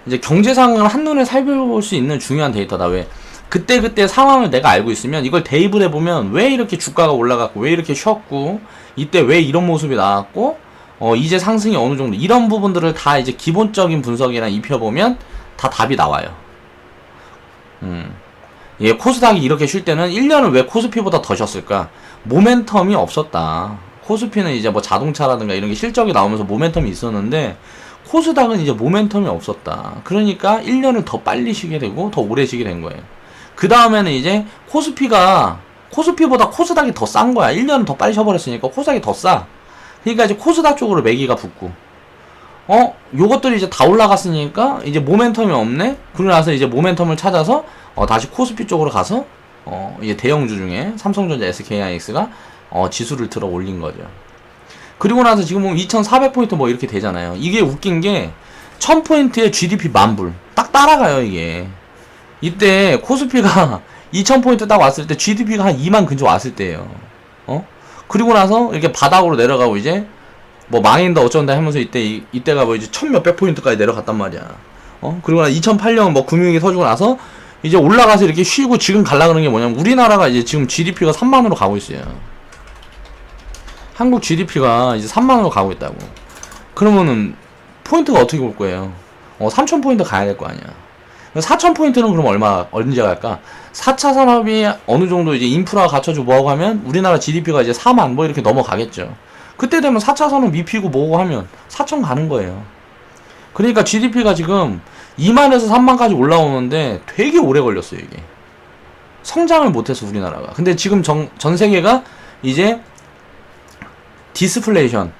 이제 경제 상황을 한눈에 살펴볼 수 있는 중요한 데이터다. 왜? 그때 상황을 내가 알고 있으면 이걸 대입을 해보면 왜 이렇게 주가가 올라갔고, 왜 이렇게 쉬었고, 이때 왜 이런 모습이 나왔고, 이제 상승이 어느 정도, 이런 부분들을 다 이제 기본적인 분석이랑 입혀보면 다 답이 나와요. 예, 코스닥이 이렇게 쉴 때는 1년을 왜 코스피보다 더 쉬었을까? 모멘텀이 없었다. 코스피는 이제 뭐 자동차라든가 이런 게 실적이 나오면서 모멘텀이 있었는데, 코스닥은 이제 모멘텀이 없었다. 그러니까 1년을 더 빨리 쉬게 되고 더 오래 쉬게 된 거예요. 그 다음에는 이제 코스피보다 코스닥이 더 싼 거야. 1년은 더 빨리 쉬어버렸으니까 코스닥이 더 싸. 그러니까 이제 코스닥 쪽으로 매기가 붙고, 요것들이 이제 다 올라갔으니까 이제 모멘텀이 없네? 그러고 나서 이제 모멘텀을 찾아서 다시 코스피 쪽으로 가서 이제 대형주 중에 삼성전자, SK하이닉스가 지수를 들어 올린 거죠. 그리고 나서 지금 보면 2400포인트 뭐 이렇게 되잖아요. 이게 웃긴 게 1000포인트에 GDP 만불 딱 따라가요. 이게 이때 코스피가 2000포인트 딱 왔을 때 GDP가 한 2만 근처 왔을 때예요. 그리고 나서 이렇게 바닥으로 내려가고 이제 뭐 망인다 어쩐다 하면서 이때가 뭐 이제 1000몇백 포인트까지 내려갔단 말이야. 그리고 나서 2008년 뭐 금융위기 터지고 나서 이제 올라가서 이렇게 쉬고, 지금 갈라 그러는 게 뭐냐면 우리나라가 이제 지금 GDP가 3만으로 가고 있어요. 한국 GDP가 이제 3만으로 가고 있다고. 그러면은 포인트가 어떻게 올 거예요? 3000포인트 가야 될 거 아니야. 4000포인트는 그럼 언제 갈까? 4차 산업이 어느 정도 이제 인프라가 갖춰지고 뭐하고 하면 우리나라 GDP가 이제 4만 뭐 이렇게 넘어가겠죠. 그때 되면 4차 산업 미피고 뭐고 하면 4천 가는 거예요. 그러니까 GDP가 지금 2만에서 3만까지 올라오는데 되게 오래 걸렸어요, 이게. 성장을 못해서 우리나라가. 근데 지금 전 세계가 이제 디스플레이션,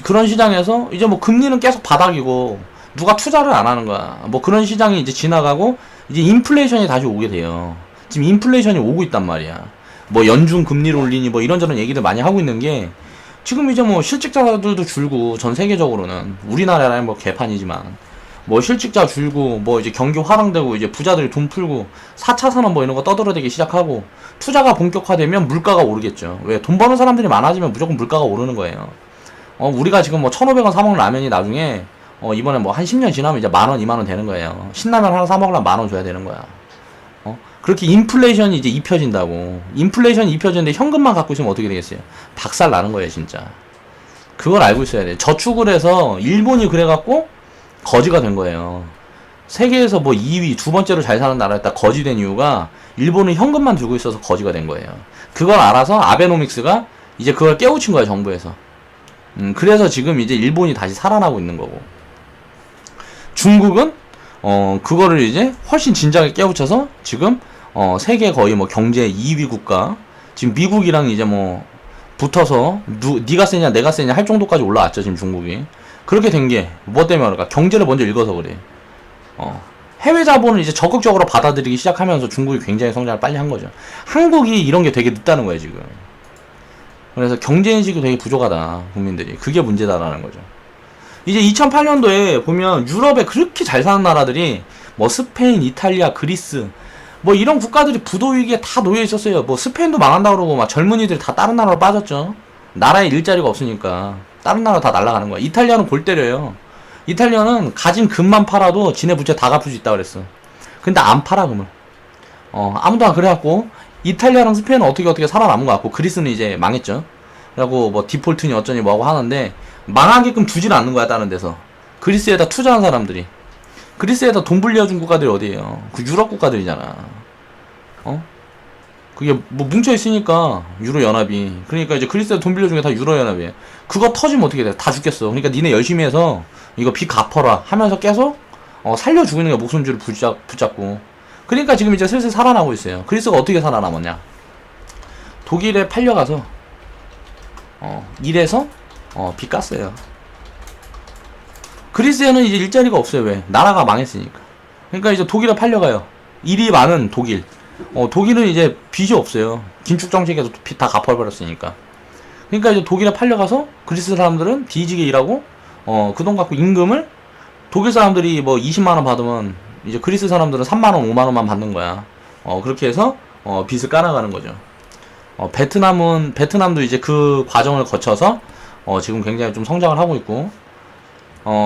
그런 시장에서 이제 뭐 금리는 계속 바닥이고 누가 투자를 안 하는 거야. 뭐 그런 시장이 이제 지나가고 이제 인플레이션이 다시 오게 돼요. 지금 인플레이션이 오고 있단 말이야. 뭐 연준 금리를 올리니 뭐 이런저런 얘기들 많이 하고 있는 게, 지금 이제 뭐 실직자들도 줄고, 전 세계적으로는 우리나라는 뭐 개판이지만 뭐 실직자 줄고, 뭐 이제 경기 화랑되고, 이제 부자들이 돈 풀고 4차 산업 뭐 이런 거 떠들어대기 시작하고, 투자가 본격화되면 물가가 오르겠죠. 왜? 돈 버는 사람들이 많아지면 무조건 물가가 오르는 거예요. 우리가 지금 뭐 1,500원 사 먹는 라면이 나중에 이번에 뭐 한 10년 지나면 이제 10,000원, 20,000원 되는 거예요. 신라면 하나 사 먹으려면 10,000원 줘야 되는 거야. 그렇게 인플레이션이 이제 입혀진다고. 인플레이션이 입혀지는데 현금만 갖고 있으면 어떻게 되겠어요? 박살 나는 거예요, 진짜. 그걸 알고 있어야 돼. 저축을 해서 일본이 그래갖고 거지가 된 거예요. 세계에서 뭐 2위, 두 번째로 잘 사는 나라였다 거지 된 이유가 일본은 현금만 들고 있어서 거지가 된 거예요. 그걸 알아서 아베노믹스가 이제 그걸 깨우친 거예요, 정부에서. 그래서 지금 이제 일본이 다시 살아나고 있는 거고. 중국은 그거를 이제 훨씬 진작에 깨우쳐서 지금 세계 거의 뭐 경제 2위 국가, 지금 미국이랑 이제 뭐 붙어서 니가 세냐 내가 세냐 할 정도까지 올라왔죠, 지금 중국이. 그렇게 된 게 뭐 때문에 그럴까? 경제를 먼저 읽어서 그래. 해외 자본을 이제 적극적으로 받아들이기 시작하면서 중국이 굉장히 성장을 빨리 한 거죠. 한국이 이런 게 되게 늦다는 거예요, 지금. 그래서 경제인식이 되게 부족하다, 국민들이. 그게 문제다라는 거죠. 이제 2008년도에 보면 유럽에 그렇게 잘 사는 나라들이 뭐 스페인, 이탈리아, 그리스 뭐 이런 국가들이 부도위기에 다 놓여 있었어요. 뭐 스페인도 망한다 그러고 막 젊은이들이 다 다른 나라로 빠졌죠. 나라에 일자리가 없으니까 다른 나라 다 날아가는 거야. 이탈리아는 골 때려요. 이탈리아는 가진 금만 팔아도 지네 부채 다 갚을 수 있다 그랬어. 근데 안 팔아 금을. 아무도 안 그래갖고 이탈리아랑 스페인은 어떻게 살아남은 것 같고 그리스는 이제 망했죠. 그리고 뭐 디폴트니 어쩌니 뭐하고 하는데 망하게끔 두질 않는 거야 다른 데서. 그리스에다 투자한 사람들이. 그리스에다 돈 불려준 국가들이 어디에요? 그 유럽 국가들이잖아. 그게 뭐 뭉쳐있으니까 유로 연합이. 그러니까 이제 그리스에다 돈 빌려준 게 다 유로 연합이에요. 그거 터지면 어떻게 돼? 다 죽겠어. 그러니까 니네 열심히 해서 이거 빚 갚아라 하면서 계속 살려주고 있는 게 목숨줄을 붙잡고. 그러니까 지금 이제 슬슬 살아나고 있어요. 그리스가 어떻게 살아남았냐? 독일에 팔려가서 일해서 빚 깠어요. 그리스에는 이제 일자리가 없어요. 왜? 나라가 망했으니까. 그러니까 이제 독일에 팔려가요. 일이 많은 독일. 독일은 이제 빚이 없어요. 긴축 정책에서 빚 다 갚아버렸으니까. 그러니까 이제 독일에 팔려가서 그리스 사람들은 뒤지게 일하고 그 돈 갖고 임금을 독일 사람들이 뭐 20만원 받으면 이제 그리스 사람들은 3만원, 5만원만 받는 거야. 그렇게 해서 빚을 깔아가는 거죠. 베트남도 이제 그 과정을 거쳐서 지금 굉장히 좀 성장을 하고 있고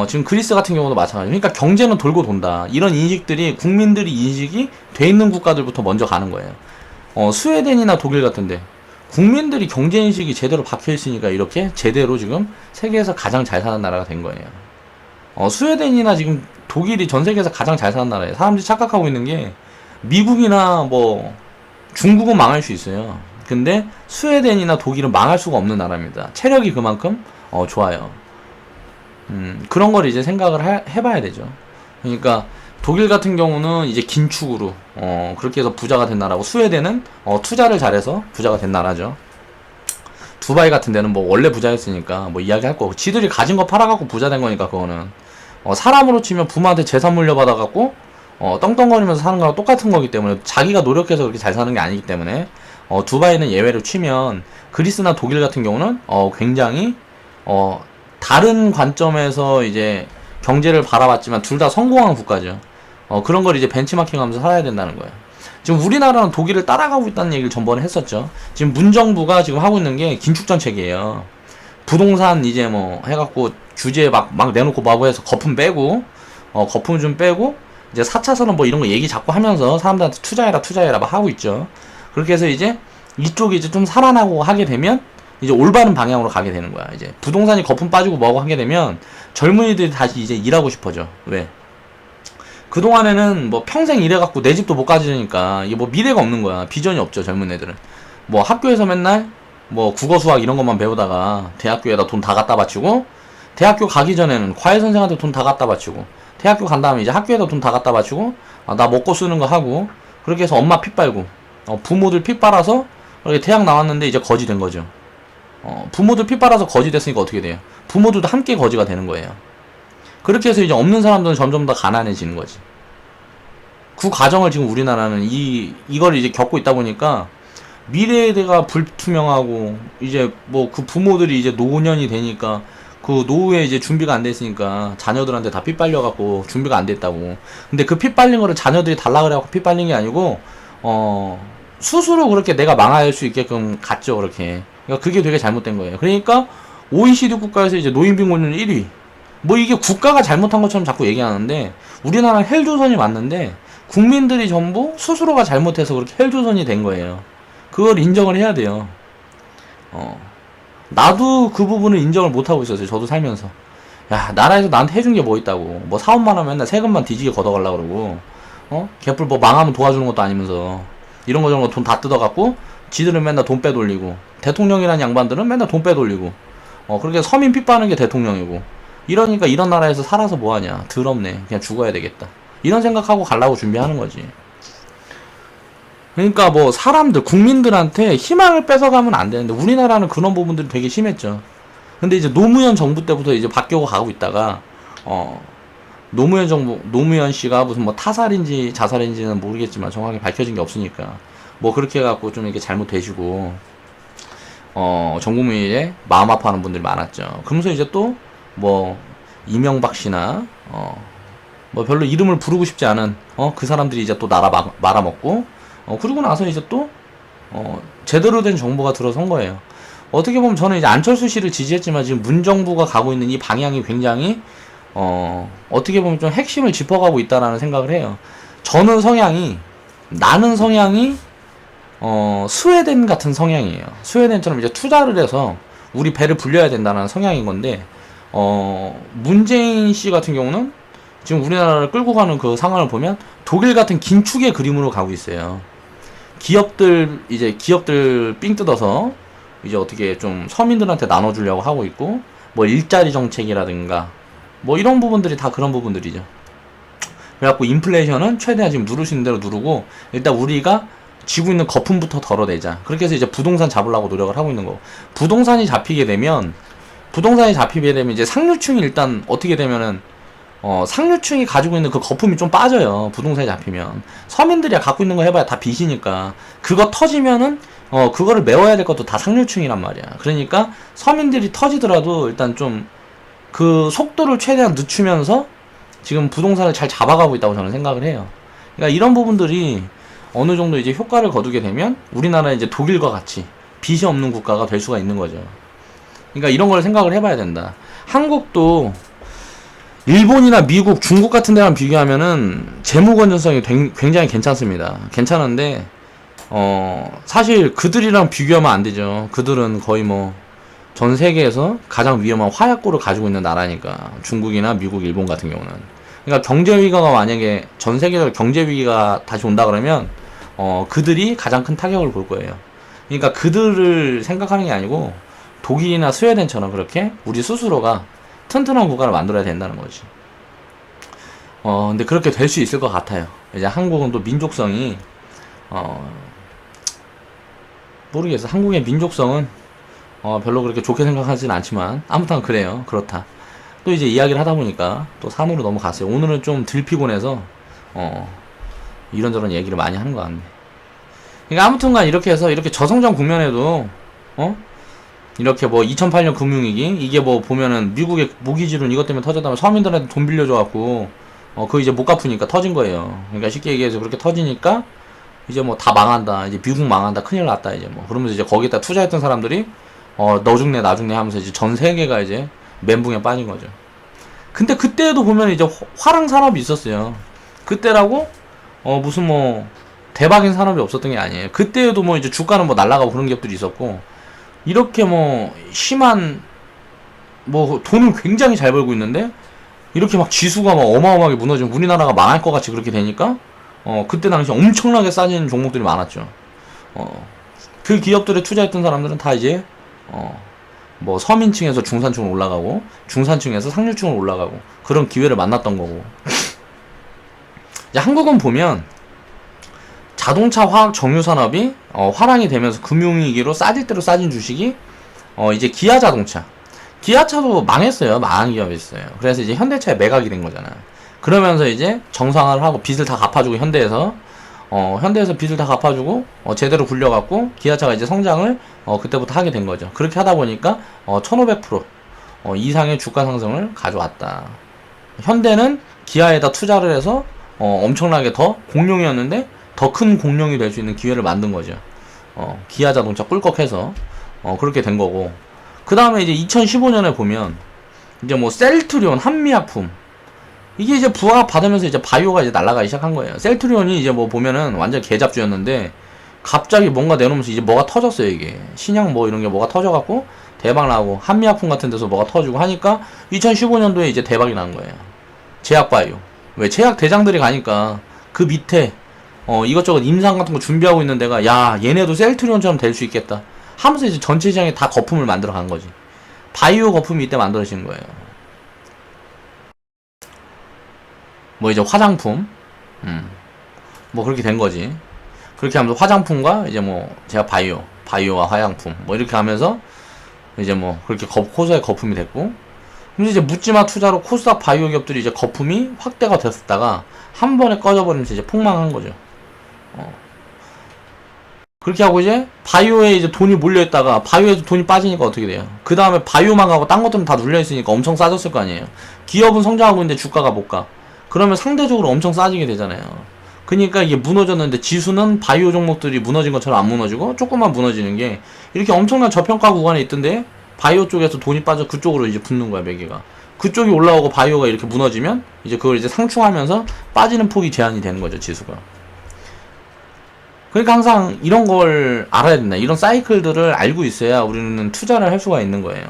지금 그리스 같은 경우도 마찬가지예요. 그러니까 경제는 돌고 돈다. 이런 인식들이 국민들이 인식이 돼 있는 국가들부터 먼저 가는 거예요. 스웨덴이나 독일 같은데 국민들이 경제 인식이 제대로 박혀 있으니까 이렇게 제대로 지금 세계에서 가장 잘 사는 나라가 된 거예요. 스웨덴이나 지금 독일이 전 세계에서 가장 잘 사는 나라예요. 사람들이 착각하고 있는 게 미국이나 뭐 중국은 망할 수 있어요. 근데 스웨덴이나 독일은 망할 수가 없는 나라입니다. 체력이 그만큼 좋아요. 그런 걸 이제 생각을 해봐야 되죠. 그러니까 독일 같은 경우는 이제 긴축으로 그렇게 해서 부자가 된 나라고, 스웨덴은 투자를 잘해서 부자가 된 나라죠. 두바이 같은 데는 뭐 원래 부자였으니까 뭐 이야기할 거고, 지들이 가진 거 팔아갖고 부자 된 거니까. 그거는 사람으로 치면 부모한테 재산 물려받아갖고 떵떵거리면서 사는 거랑 똑같은 거기 때문에, 자기가 노력해서 그렇게 잘 사는 게 아니기 때문에 두바이는 예외로 치면, 그리스나 독일 같은 경우는 굉장히 다른 관점에서 이제 경제를 바라봤지만 둘 다 성공한 국가죠. 그런 걸 이제 벤치마킹하면서 살아야 된다는 거예요. 지금 우리나라는 독일을 따라가고 있다는 얘기를 전번에 했었죠. 지금 문정부가 지금 하고 있는 게 긴축 정책이에요. 부동산 이제 뭐 해갖고 규제 막 내놓고 마구해서 거품 빼고, 거품 좀 빼고, 이제 4차선은 뭐 이런 거 얘기 자꾸 하면서 사람들한테 투자해라 막 하고 있죠. 그렇게 해서 이제 이쪽이 이제 좀 살아나고 하게 되면 이제 올바른 방향으로 가게 되는 거야. 이제 부동산이 거품 빠지고 뭐하고 하게 되면 젊은이들이 다시 이제 일하고 싶어져. 왜? 그동안에는 뭐 평생 일해갖고 내 집도 못 가지니까 이게 뭐 미래가 없는 거야. 비전이 없죠, 젊은 애들은. 뭐 학교에서 맨날 뭐 국어 수학 이런 것만 배우다가 대학교에다 돈 다 갖다 바치고, 대학교 가기 전에는 과외 선생한테 돈 다 갖다 바치고, 대학교 간 다음에 이제 학교에다 돈 다 갖다 바치고, 나 먹고 쓰는 거 하고, 그렇게 해서 엄마 피 빨고, 부모들 피 빨아서 이렇게 대학 나왔는데 이제 거지 된 거죠. 부모들 피 빨아서 거지 됐으니까 어떻게 돼요? 부모들도 함께 거지가 되는 거예요. 그렇게 해서 이제 없는 사람들은 점점 더 가난해지는 거지. 그 과정을 지금 우리나라는 이걸 이제 겪고 있다 보니까 미래가 불투명하고, 이제 뭐 그 부모들이 이제 노년이 되니까 그 노후에 이제 준비가 안 됐으니까 자녀들한테 다 피 빨려갖고 준비가 안 됐다고. 근데 그 피 빨린 거를 자녀들이 달라 그래갖고 피 빨린 게 아니고, 스스로 그렇게 내가 망할 수 있게끔 갔죠, 그렇게. 그러니까 그게 되게 잘못된 거예요. 그러니까 OECD 국가에서 이제 노인빈곤율 1위. 뭐 이게 국가가 잘못한 것처럼 자꾸 얘기하는데, 우리나라는 헬조선이 맞는데 국민들이 전부 스스로가 잘못해서 그렇게 헬조선이 된 거예요. 그걸 인정을 해야 돼요. 나도 그 부분을 인정을 못하고 있었어요. 저도 살면서. 야, 나라에서 나한테 해준 게 뭐 있다고. 뭐 사업만 하면 맨날 세금만 뒤지게 걷어가려고 그러고, 개뿔 뭐 망하면 도와주는 것도 아니면서 이런 거 저런 거 돈 다 뜯어갖고 지들은 맨날 돈 빼돌리고, 대통령이라는 양반들은 맨날 돈 빼돌리고, 그렇게 서민 피 빠는 게 대통령이고, 이러니까 이런 나라에서 살아서 뭐하냐. 더럽네. 그냥 죽어야 되겠다. 이런 생각하고 가려고 준비하는 거지. 그러니까 뭐 사람들, 국민들한테 희망을 뺏어가면 안 되는데, 우리나라는 그런 부분들이 되게 심했죠. 근데 이제 노무현 정부 때부터 이제 바뀌어 가고 있다가 노무현 씨가 무슨 뭐 타살인지 자살인지는 모르겠지만 정확하게 밝혀진 게 없으니까 뭐 그렇게 해갖고 좀 이렇게 잘못되시고 전 국민이 이제 마음 아파하는 분들이 많았죠. 그러면서 이제 또 뭐 이명박 씨나 뭐 별로 이름을 부르고 싶지 않은 그 사람들이 이제 또 말아먹고 그러고 나서 이제 또 제대로 된 정부가 들어선 거예요. 어떻게 보면 저는 이제 안철수 씨를 지지했지만 지금 문정부가 가고 있는 이 방향이 굉장히 어떻게 보면 좀 핵심을 짚어가고 있다라는 생각을 해요. 나는 성향이 스웨덴 같은 성향이에요. 스웨덴처럼 이제 투자를 해서 우리 배를 불려야 된다는 성향인 건데 문재인 씨 같은 경우는 지금 우리나라를 끌고 가는 그 상황을 보면 독일 같은 긴축의 그림으로 가고 있어요. 기업들 삥 뜯어서 이제 어떻게 좀 서민들한테 나눠주려고 하고 있고 뭐 일자리 정책이라든가 뭐 이런 부분들이 다 그런 부분들이죠. 그래갖고 인플레이션은 최대한 지금 누를 수 있는 대로 누르고 일단 우리가 쥐고 있는 거품부터 덜어내자. 그렇게 해서 이제 부동산 잡으려고 노력을 하고 있는 거고. 부동산이 잡히게 되면 이제 상류층이 일단 어떻게 되면은 상류층이 가지고 있는 그 거품이 좀 빠져요. 부동산이 잡히면. 서민들이 갖고 있는 거 해봐야 다 빚이니까. 그거 터지면은, 그거를 메워야 될 것도 다 상류층이란 말이야. 그러니까 서민들이 터지더라도 일단 좀 그 속도를 최대한 늦추면서 지금 부동산을 잘 잡아가고 있다고 저는 생각을 해요. 그러니까 이런 부분들이 어느 정도 이제 효과를 거두게 되면 우리나라 이제 독일과 같이 빚이 없는 국가가 될 수가 있는 거죠. 그러니까 이런 걸 생각을 해봐야 된다. 한국도 일본이나 미국, 중국 같은 데랑 비교하면은 재무 건전성이 굉장히 괜찮습니다. 괜찮은데 사실 그들이랑 비교하면 안 되죠. 그들은 거의 뭐 전 세계에서 가장 위험한 화약고를 가지고 있는 나라니까. 중국이나 미국, 일본 같은 경우는. 그러니까 경제 위기가 만약에 전 세계적으로 경제 위기가 다시 온다 그러면 그들이 가장 큰 타격을 볼 거예요. 그러니까 그들을 생각하는 게 아니고 독일이나 스웨덴처럼 그렇게 우리 스스로가 튼튼한 국가를 만들어야 된다는 거지. 근데 그렇게 될 수 있을 것 같아요. 이제 한국은 또 민족성이, 모르겠어. 한국의 민족성은, 별로 그렇게 좋게 생각하지는 않지만, 아무튼 그래요. 그렇다. 또 이제 이야기를 하다 보니까 또 산으로 넘어갔어요. 오늘은 좀 덜 피곤해서, 이런저런 얘기를 많이 하는 것 같네. 그러니까 아무튼간 이렇게 해서 이렇게 저성장 국면에도, 이렇게 뭐 2008년 금융위기 이게 뭐 보면은 미국의 모기지론 이것 때문에 터졌다면 서민들한테 돈 빌려줘갖고 그거 이제 못 갚으니까 터진 거예요. 그러니까 쉽게 얘기해서 그렇게 터지니까 이제 뭐 다 망한다. 이제 미국 망한다. 큰일 났다. 이제 뭐 그러면서 이제 거기다 투자했던 사람들이 너 죽네 나 죽네 하면서 이제 전 세계가 이제 멘붕에 빠진 거죠. 근데 그때도 보면 이제 화랑 산업이 있었어요. 그때라고 무슨 뭐 대박인 산업이 없었던 게 아니에요. 그때에도 뭐 이제 주가는 뭐 날아가고 그런 기업들이 있었고 이렇게 뭐 심한 뭐 돈을 굉장히 잘 벌고 있는데 이렇게 막 지수가 막 어마어마하게 무너지면 우리나라가 망할 것 같이 그렇게 되니까 그때 당시 엄청나게 싸진 종목들이 많았죠. 그 기업들에 투자했던 사람들은 다 이제 뭐 서민층에서 중산층으로 올라가고 중산층에서 상류층으로 올라가고 그런 기회를 만났던 거고. 이제 한국은 보면 자동차, 화학, 정유 산업이 화랑이 되면서 금융위기로 싸질 대로 싸진 주식이 이제 기아자동차. 기아차도 망했어요. 망한 기업이 있어요. 그래서 이제 현대차에 매각이 된 거잖아. 그러면서 이제 정상화를 하고 빚을 다 갚아주고 현대에서 빚을 다 갚아주고 제대로 굴려갖고 기아차가 이제 성장을 그때부터 하게 된 거죠. 그렇게 하다 보니까 1500% 이상의 주가 상승을 가져왔다. 현대는 기아에다 투자를 해서 엄청나게 더 공룡이었는데 더 큰 공룡이 될 수 있는 기회를 만든 거죠. 기아 자동차 꿀꺽해서 그렇게 된 거고. 그 다음에 이제 2015년에 보면 이제 뭐 셀트리온, 한미약품 이게 이제 부합 받으면서 이제 바이오가 이제 날아가기 시작한 거예요. 셀트리온이 이제 뭐 보면은 완전 개잡주였는데 갑자기 뭔가 내놓으면서 이제 뭐가 터졌어요. 이게 신약 뭐 이런 게 뭐가 터져갖고 대박 나고 한미약품 같은 데서 뭐가 터지고 하니까 2015년도에 이제 대박이 난 거예요. 제약바이오. 왜 제약 대장들이 가니까 그 밑에 이것저것 임상 같은 거 준비하고 있는 데가 야 얘네도 셀트리온처럼 될 수 있겠다 하면서 이제 전체 시장에 다 거품을 만들어 간 거지. 바이오 거품이 이때 만들어진 거예요. 뭐 이제 화장품 뭐 그렇게 된 거지. 그렇게 하면서 화장품과 이제 뭐 제가 바이오와 화장품 뭐 이렇게 하면서 이제 뭐 그렇게 호소의 거품이 됐고 근데 이제 묻지마 투자로 코스닥 바이오 기업들이 이제 거품이 확대가 됐었다가 한 번에 꺼져버리면서 이제 폭망한 거죠. 그렇게 하고 이제 바이오에 이제 돈이 몰려있다가 바이오에서 돈이 빠지니까 어떻게 돼요? 그 다음에 바이오만 가고 딴 것들은 다 눌려있으니까 엄청 싸졌을 거 아니에요. 기업은 성장하고 있는데 주가가 못 가. 그러면 상대적으로 엄청 싸지게 되잖아요. 그러니까 이게 무너졌는데 지수는 바이오 종목들이 무너진 것처럼 안 무너지고 조금만 무너지는 게 이렇게 엄청난 저평가 구간에 있던데 바이오 쪽에서 돈이 빠져 그쪽으로 이제 붙는 거야, 매개가. 그쪽이 올라오고 바이오가 이렇게 무너지면 이제 그걸 이제 상충하면서 빠지는 폭이 제한이 되는 거죠, 지수가. 그러니까 항상 이런 걸 알아야 된다. 이런 사이클들을 알고 있어야 우리는 투자를 할 수가 있는 거예요.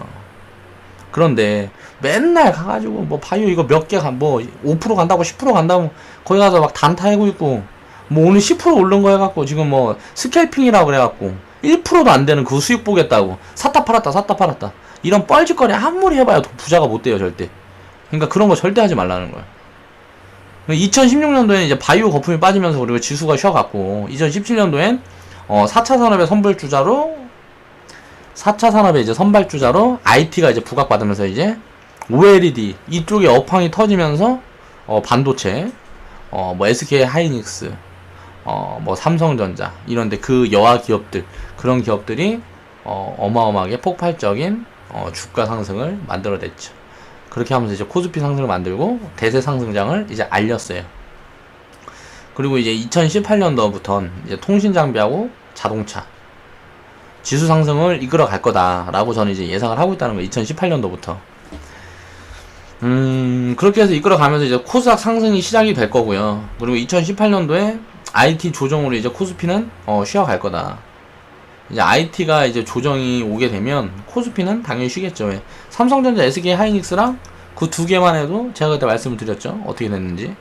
그런데 맨날 가가지고 뭐 바이오 이거 몇 개 뭐 5% 간다고 10% 간다고 거기 가서 막 단타 해고 있고 뭐 오늘 10% 오른 거 해갖고 지금 뭐 스캘핑이라고 그래갖고 1%도 안 되는 그 수익 보겠다고 샀다 팔았다 이런 뻘짓거리 아무리 해봐야 부자가 못 돼요, 절대. 그러니까 그런 거 절대 하지 말라는 거야. 2016년도에 이제 바이오 거품이 빠지면서 그리고 지수가 쉬어갔고 2017년도엔 4차 산업의 선발주자로 4차 산업의 이제 선발주자로 IT가 이제 부각받으면서 이제 OLED 이쪽에 업황이 터지면서 반도체 뭐 SK 하이닉스 뭐 삼성전자 이런데 그 여하 기업들 그런 기업들이 어마어마하게 폭발적인 주가 상승을 만들어냈죠. 그렇게 하면서 이제 코스피 상승을 만들고 대세 상승장을 이제 알렸어요. 그리고 이제 2018년도부터는 이제 통신 장비하고 자동차 지수 상승을 이끌어 갈 거다라고 저는 이제 예상을 하고 있다는 거예요. 2018년도부터. 그렇게 해서 이끌어 가면서 이제 코스닥 상승이 시작이 될 거고요. 그리고 2018년도에 IT 조정으로 이제 코스피는 쉬어 갈 거다. 이제 IT가 이제 조정이 오게 되면 코스피는 당연히 쉬겠죠. 왜? 삼성전자, SK 하이닉스랑 그 두 개만 해도 제가 그때 말씀을 드렸죠. 어떻게 됐는지.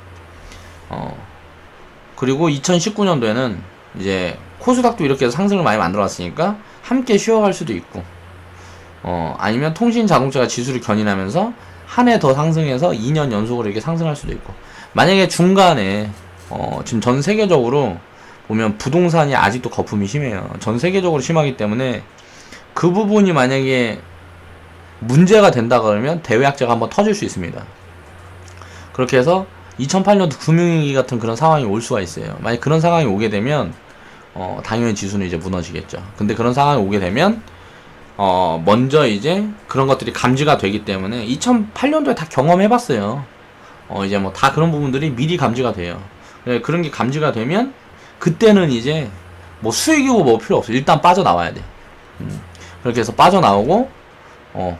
그리고 2019년도에는 이제 코스닥도 이렇게 해서 상승을 많이 만들어 왔으니까 함께 쉬어갈 수도 있고, 아니면 통신 자동차가 지수를 견인하면서 한 해 더 상승해서 2년 연속으로 이렇게 상승할 수도 있고, 만약에 중간에 지금 전 세계적으로 보면 부동산이 아직도 거품이 심해요. 전 세계적으로 심하기 때문에 그 부분이 만약에 문제가 된다 그러면 대외학자가 한번 터질 수 있습니다. 그렇게 해서 2008년도 금융위기 같은 그런 상황이 올 수가 있어요. 만약 그런 상황이 오게 되면 당연히 지수는 이제 무너지겠죠. 근데 그런 상황이 오게 되면 먼저 이제 그런 것들이 감지가 되기 때문에 2008년도에 다 경험해봤어요. 이제 뭐 다 그런 부분들이 미리 감지가 돼요. 그런 게 감지가 되면 그때는 이제 뭐 수익이고 뭐 필요 없어. 일단 빠져나와야 돼. 그렇게 해서 빠져나오고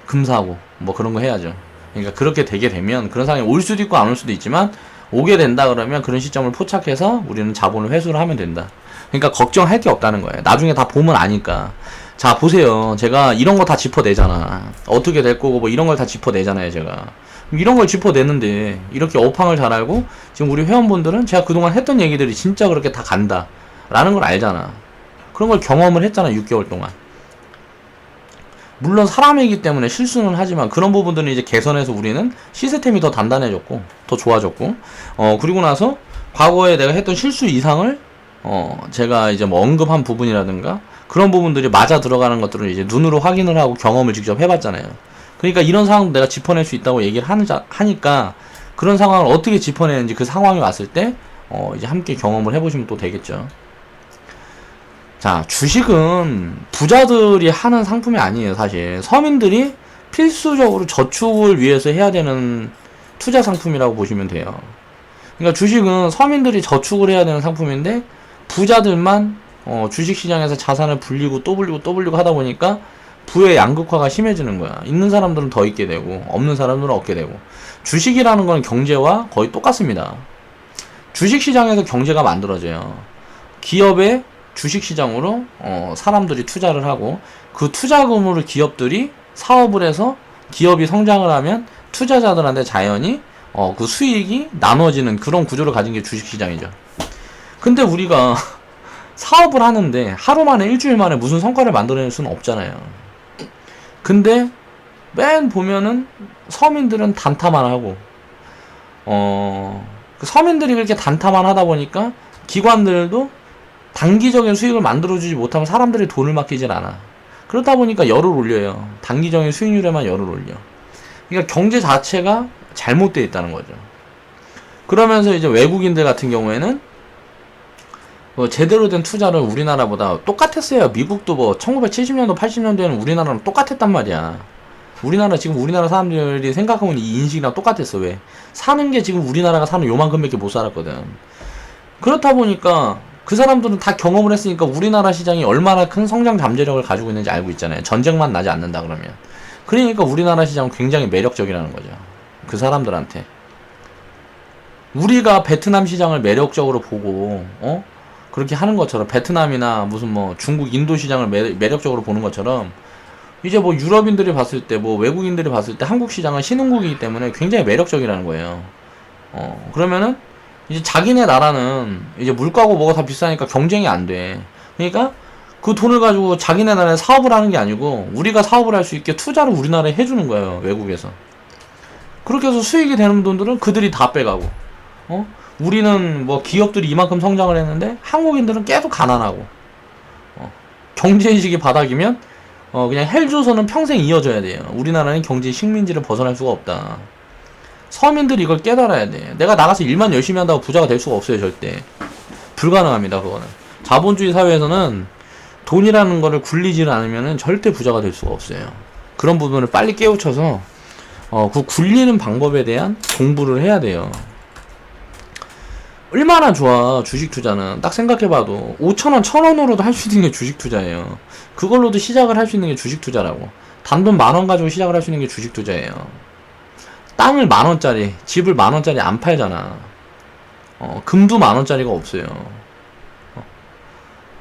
금사고 뭐 그런 거 해야죠. 그러니까 그렇게 되게 되면 그런 상황이 올 수도 있고 안 올 수도 있지만 오게 된다 그러면 그런 시점을 포착해서 우리는 자본을 회수를 하면 된다. 그러니까 걱정할 게 없다는 거예요. 나중에 다 보면 아니까. 자, 보세요. 제가 이런 거 다 짚어내잖아. 어떻게 될 거고 뭐 이런 걸 다 짚어내잖아요, 제가. 이런 걸 짚어내는데 이렇게 업황을 잘 알고 지금 우리 회원분들은 제가 그동안 했던 얘기들이 진짜 그렇게 다 간다 라는 걸 알잖아. 그런 걸 경험을 했잖아, 6개월 동안. 물론 사람이기 때문에 실수는 하지만 그런 부분들은 이제 개선해서 우리는 시스템이 더 단단해졌고 더 좋아졌고 그리고 나서 과거에 내가 했던 실수 이상을 제가 이제 뭐 언급한 부분이라든가 그런 부분들이 맞아 들어가는 것들을 이제 눈으로 확인을 하고 경험을 직접 해봤잖아요. 그러니까 이런 상황도 내가 짚어낼 수 있다고 얘기를 하니까 그런 상황을 어떻게 짚어내는지 그 상황이 왔을 때 이제 함께 경험을 해보시면 또 되겠죠. 자, 주식은 부자들이 하는 상품이 아니에요, 사실. 서민들이 필수적으로 저축을 위해서 해야 되는 투자 상품이라고 보시면 돼요. 그러니까 주식은 서민들이 저축을 해야 되는 상품인데 부자들만 주식시장에서 자산을 불리고 또 불리고 또 불리고 하다 보니까 부의 양극화가 심해지는 거야. 있는 사람들은 더 있게 되고 없는 사람들은 얻게 되고. 주식이라는 건 경제와 거의 똑같습니다. 주식시장에서 경제가 만들어져요. 기업의 주식시장으로 사람들이 투자를 하고 그 투자금으로 기업들이 사업을 해서 기업이 성장을 하면 투자자들한테 자연히 그 수익이 나눠지는 그런 구조를 가진 게 주식시장이죠. 근데 우리가 사업을 하는데 하루 만에 일주일 만에 무슨 성과를 만들어낼 수는 없잖아요. 근데 맨 보면은 서민들은 단타만 하고 서민들이 그렇게 단타만 하다 보니까 기관들도 단기적인 수익을 만들어주지 못하면 사람들이 돈을 맡기질 않아. 그러다 보니까 열을 올려요. 단기적인 수익률에만 열을 올려. 그러니까 경제 자체가 잘못되어 있다는 거죠. 그러면서 이제 외국인들 같은 경우에는 뭐 제대로 된 투자를 우리나라보다 똑같았어요. 미국도 뭐 1970년도 80년도에는 우리나라랑 똑같았단 말이야. 우리나라 사람들이 생각하고 있는 이 인식이랑 똑같았어. 왜? 사는 게 지금 우리나라가 사는 요만큼밖에 못 살았거든. 그렇다 보니까 그 사람들은 다 경험을 했으니까 우리나라 시장이 얼마나 큰 성장 잠재력을 가지고 있는지 알고 있잖아요. 전쟁만 나지 않는다 그러면. 그러니까 우리나라 시장은 굉장히 매력적이라는 거죠. 그 사람들한테. 우리가 베트남 시장을 매력적으로 보고 그렇게 하는 것처럼, 베트남이나 무슨 뭐 중국, 인도 시장을 매력적으로 보는 것처럼, 이제 뭐 유럽인들이 봤을 때, 뭐 외국인들이 봤을 때 한국 시장은 신흥국이기 때문에 굉장히 매력적이라는 거예요. 그러면은 이제 자기네 나라는 이제 물가고 뭐가 다 비싸니까 경쟁이 안 돼. 그러니까 그 돈을 가지고 자기네 나라에 사업을 하는 게 아니고 우리가 사업을 할 수 있게 투자를 우리나라에 해주는 거예요, 외국에서. 그렇게 해서 수익이 되는 돈들은 그들이 다 빼가고, 우리는 뭐 기업들이 이만큼 성장을 했는데 한국인들은 계속 가난하고, 경제인식이 바닥이면 그냥 헬조선은 평생 이어져야 돼요. 우리나라는 경제 식민지를 벗어날 수가 없다. 서민들이 이걸 깨달아야 돼. 내가 나가서 일만 열심히 한다고 부자가 될 수가 없어요, 절대. 불가능합니다, 그거는. 자본주의 사회에서는 돈이라는 거를 굴리지를 않으면 절대 부자가 될 수가 없어요. 그런 부분을 빨리 깨우쳐서 그 굴리는 방법에 대한 공부를 해야 돼요. 얼마나 좋아, 주식 투자는. 딱 생각해봐도 5,000원, 1,000원으로도 할 수 있는 게 주식 투자예요. 그걸로도 시작을 할 수 있는 게 주식 투자라고. 단돈 10,000원 가지고 시작을 할 수 있는 게 주식 투자예요. 땅을 10,000원짜리, 집을 10,000원짜리 안 팔잖아. 금도 10,000원짜리가 없어요.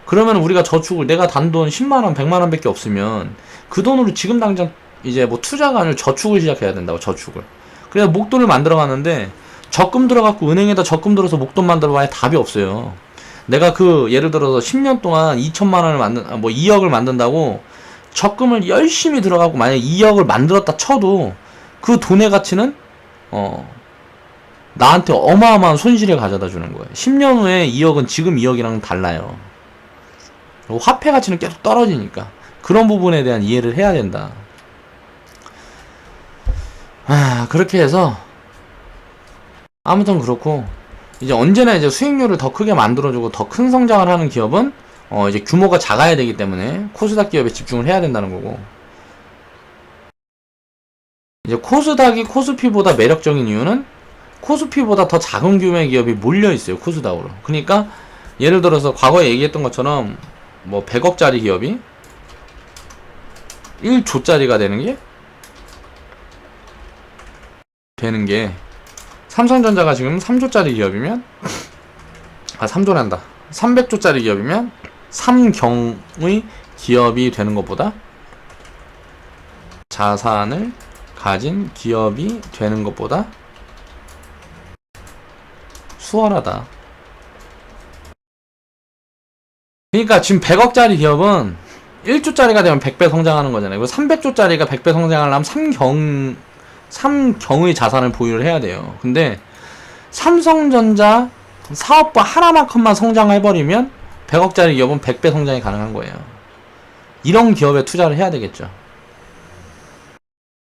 그러면 우리가 저축을, 내가 단돈 10만원, 100만원 밖에 없으면 그 돈으로 지금 당장 이제 뭐 투자가 아니라 저축을 시작해야 된다고, 저축을. 그래서 목돈을 만들어 가는데, 적금 들어갖고 은행에다 적금 들어서 목돈 만들어 봐야 답이 없어요. 내가 예를 들어서 10년 동안 2천만원을 2억을 만든다고 적금을 열심히 들어가고 만약에 2억을 만들었다 쳐도 그 돈의 가치는 나한테 어마어마한 손실을 가져다 주는 거예요. 10년 후에 2억은 지금 2억이랑 달라요. 그리고 화폐 가치는 계속 떨어지니까 그런 부분에 대한 이해를 해야 된다. 그렇게 해서 아무튼 그렇고, 이제 언제나 이제 수익률을 더 크게 만들어주고 더 큰 성장을 하는 기업은 이제 규모가 작아야 되기 때문에 코스닥 기업에 집중을 해야 된다는 거고, 이제 코스닥이 코스피보다 매력적인 이유는 코스피보다 더 작은 규모의 기업이 몰려 있어요, 코스닥으로. 그러니까 예를 들어서 과거에 얘기했던 것처럼 뭐 100억짜리 기업이 1조짜리가 되는 게 삼성전자가 지금 3조짜리 기업이면 3조란다. 300조짜리 기업이면 삼경의 기업이 되는 것보다, 자산을 가진 기업이 되는 것보다 수월하다. 그러니까 지금 100억짜리 기업은 1조짜리가 되면 100배 성장하는 거잖아요. 300조짜리가 100배 성장하려면 삼경의 자산을 보유를 해야 돼요. 근데 삼성전자 사업부 하나만큼만 성장해버리면 100억짜리 기업은 100배 성장이 가능한 거예요. 이런 기업에 투자를 해야 되겠죠.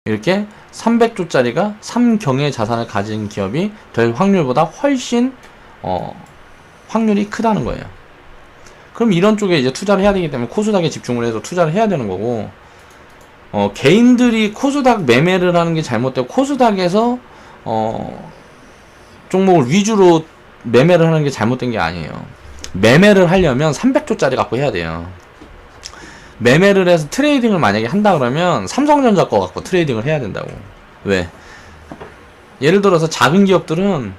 이렇게 300조짜리가 삼경의 자산을 가진 기업이 될 확률보다 훨씬 확률이 크다는 거예요. 그럼 이런 쪽에 이제 투자를 해야 되기 때문에 코스닥에 집중을 해서 투자를 해야 되는 거고, 개인들이 코스닥 매매를 하는 게 잘못되고 코스닥에서 종목을 위주로 매매를 하는 게 잘못된 게 아니에요. 매매를 하려면 300조짜리 갖고 해야 돼요. 매매를 해서 트레이딩을 만약에 한다 그러면 삼성전자 거 갖고 트레이딩을 해야 된다고. 왜? 예를 들어서 작은 기업들은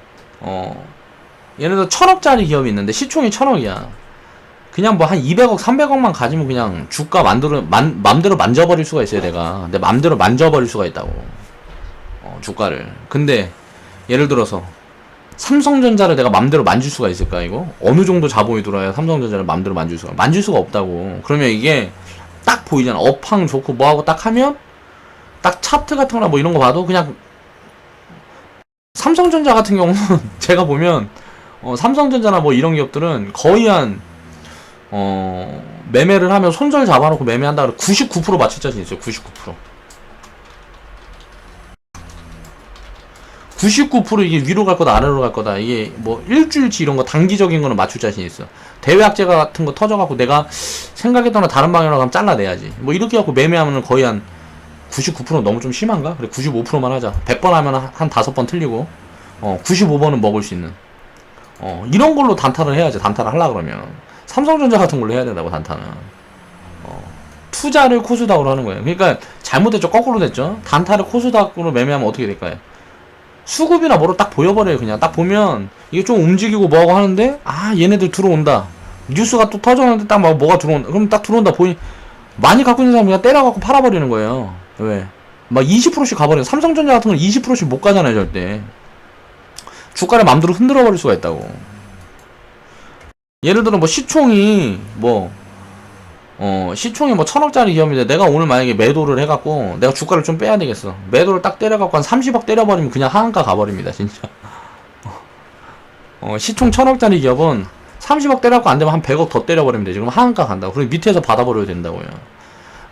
예를 들어 1,000억짜리 기업이 있는데 시총이 1,000억이야. 그냥 뭐 한 200억, 300억만 가지면 그냥 주가 맘대로 만져버릴 수가 있어요, 내가. 내 맘대로 만져버릴 수가 있다고. 주가를. 근데, 예를 들어서, 삼성전자를 내가 맘대로 만질 수가 있을까, 이거? 어느 정도 자본이 들어야 삼성전자를 맘대로 만질 수가 없다고. 그러면 이게 딱 보이잖아. 업황 좋고 뭐하고 딱 하면, 딱 차트 같은 거나 뭐 이런 거 봐도 그냥, 삼성전자 같은 경우는 제가 보면, 삼성전자나 뭐 이런 기업들은 거의 매매를 하면 손절 잡아놓고 매매한다 그래 99% 맞출 자신 있어요. 99%. 99% 이게 위로 갈 거다 아래로 갈 거다, 이게 뭐 일주일치 이런 거 단기적인 거는 맞출 자신 있어. 대외 악재 같은 거 터져갖고 내가 생각했던 거 다른 방향으로 가면 잘라내야지. 뭐 이렇게 갖고 매매하면 거의 한 99% 너무 좀 심한가? 그래 95%만 하자. 100번 하면 한 5번 틀리고 95번은 먹을 수 있는 이런 걸로 단타를 해야지. 단타를 하려고 그러면 삼성전자 같은 걸로 해야 된다고. 단타는 투자를 코스닥으로 하는 거예요. 그러니까 잘못됐죠. 거꾸로 됐죠. 단타를 코스닥으로 매매하면 어떻게 될까요? 수급이나 뭐로 딱 보여버려요. 그냥 딱 보면 이게 좀 움직이고 뭐하고 하는데, 아 얘네들 들어온다, 뉴스가 또 터졌는데 딱 막 뭐가 들어온다, 그럼 딱 들어온다 보니 많이 갖고 있는 사람이 그냥 때려갖고 팔아버리는 거예요. 왜? 막 20%씩 가버려요. 삼성전자 같은 건 20%씩 못 가잖아요 절대. 주가를 맘대로 흔들어 버릴 수가 있다고. 예를 들어 뭐 시총이 시총이 뭐 1000억짜리 기업인데 내가 오늘 만약에 매도를 해갖고 내가 주가를 좀 빼야 되겠어. 매도를 딱 때려갖고 한 30억 때려버리면 그냥 하한가 가버립니다 진짜. 시총 1000억짜리 기업은 30억 때려갖고 안되면 한 100억 더 때려버리면 되지. 그럼 하한가 간다고. 그리고 밑에서 받아버려야 된다고요.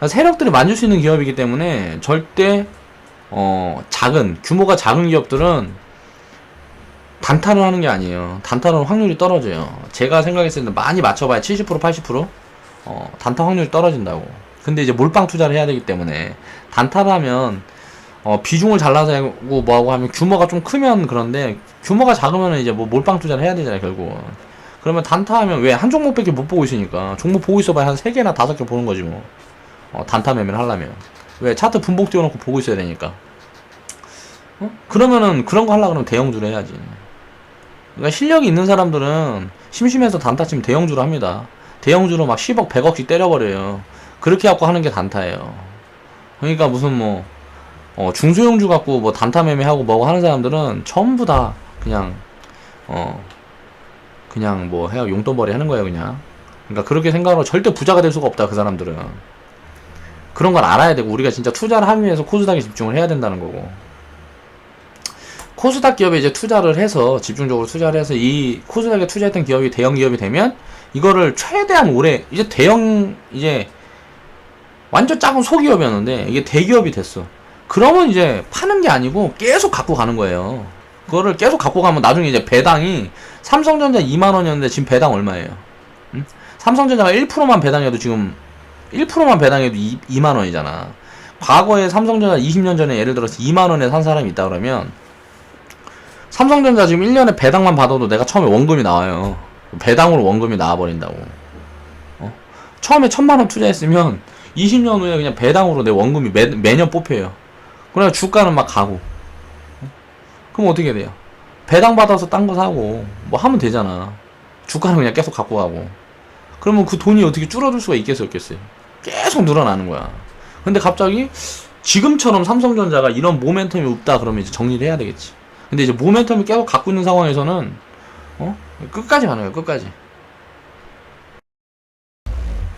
세력들이 만질 수 있는 기업이기 때문에 절대 규모가 작은 기업들은 단타를 하는 게 아니에요. 단타는 확률이 떨어져요. 제가 생각했을 때 많이 맞춰봐야 70% 80% 단타 확률이 떨어진다고. 근데 이제 몰빵 투자를 해야 되기 때문에 단타를 하면 비중을 잘라서 하고 뭐하고 하면 규모가 좀 크면 그런데, 규모가 작으면 이제 뭐 몰빵 투자를 해야 되잖아요 결국은. 그러면 단타 하면 왜 한 종목밖에 못 보고 있으니까 종목 보고 있어봐야 한 3개나 5개 보는 거지 뭐. 단타 매매를 하려면 왜 차트 분봉 띄워놓고 보고 있어야 되니까. 그러면은 그런 거 하려고 그러면 대형주로 해야지. 그러니까 실력이 있는 사람들은 심심해서 단타 치면 대형주로 합니다. 대형주로 막 10억 100억씩 때려버려요. 그렇게 갖고 하는 게 단타예요. 그러니까 무슨 뭐 중소형주 갖고 뭐 단타 매매하고 뭐고 하는 사람들은 전부 다 그냥 그냥 뭐 해야 용돈벌이 하는 거예요 그냥. 그러니까 그렇게 생각하고 절대 부자가 될 수가 없다 그 사람들은. 그런 걸 알아야 되고, 우리가 진짜 투자를 하기 위해서 코스닥에 집중을 해야 된다는 거고. 코스닥 기업에 이제 투자를 해서 집중적으로 투자를 해서 이 코스닥에 투자했던 기업이 대형 기업이 되면 이거를 최대한 오래, 이제 완전 작은 소기업이었는데 이게 대기업이 됐어. 그러면 이제 파는 게 아니고 계속 갖고 가는 거예요. 그거를 계속 갖고 가면 나중에 이제 배당이, 삼성전자 2만원이었는데 지금 배당 얼마예요? 응? 삼성전자가 1%만 배당해도 지금 1%만 배당해도 2만원이잖아. 과거에 삼성전자 20년 전에 예를 들어서 2만원에 산 사람이 있다 그러면 삼성전자 지금 1년에 배당만 받아도 내가 처음에 원금이 나와요. 배당으로 원금이 나와버린다고. 처음에 1000만원 투자했으면 20년 후에 그냥 배당으로 내 원금이 매년 뽑혀요. 그러면 주가는 막 가고. 그럼 어떻게 돼요? 배당 받아서 딴 거 사고 뭐 하면 되잖아. 주가는 그냥 계속 갖고 가고. 그러면 그 돈이 어떻게 줄어들 수가 있겠어요 없겠어요? 계속 늘어나는 거야. 근데 갑자기 지금처럼 삼성전자가 이런 모멘텀이 없다 그러면 이제 정리를 해야 되겠지. 근데 이제 모멘텀을 계속 갖고 있는 상황에서는 끝까지 가는 거예요. 끝까지.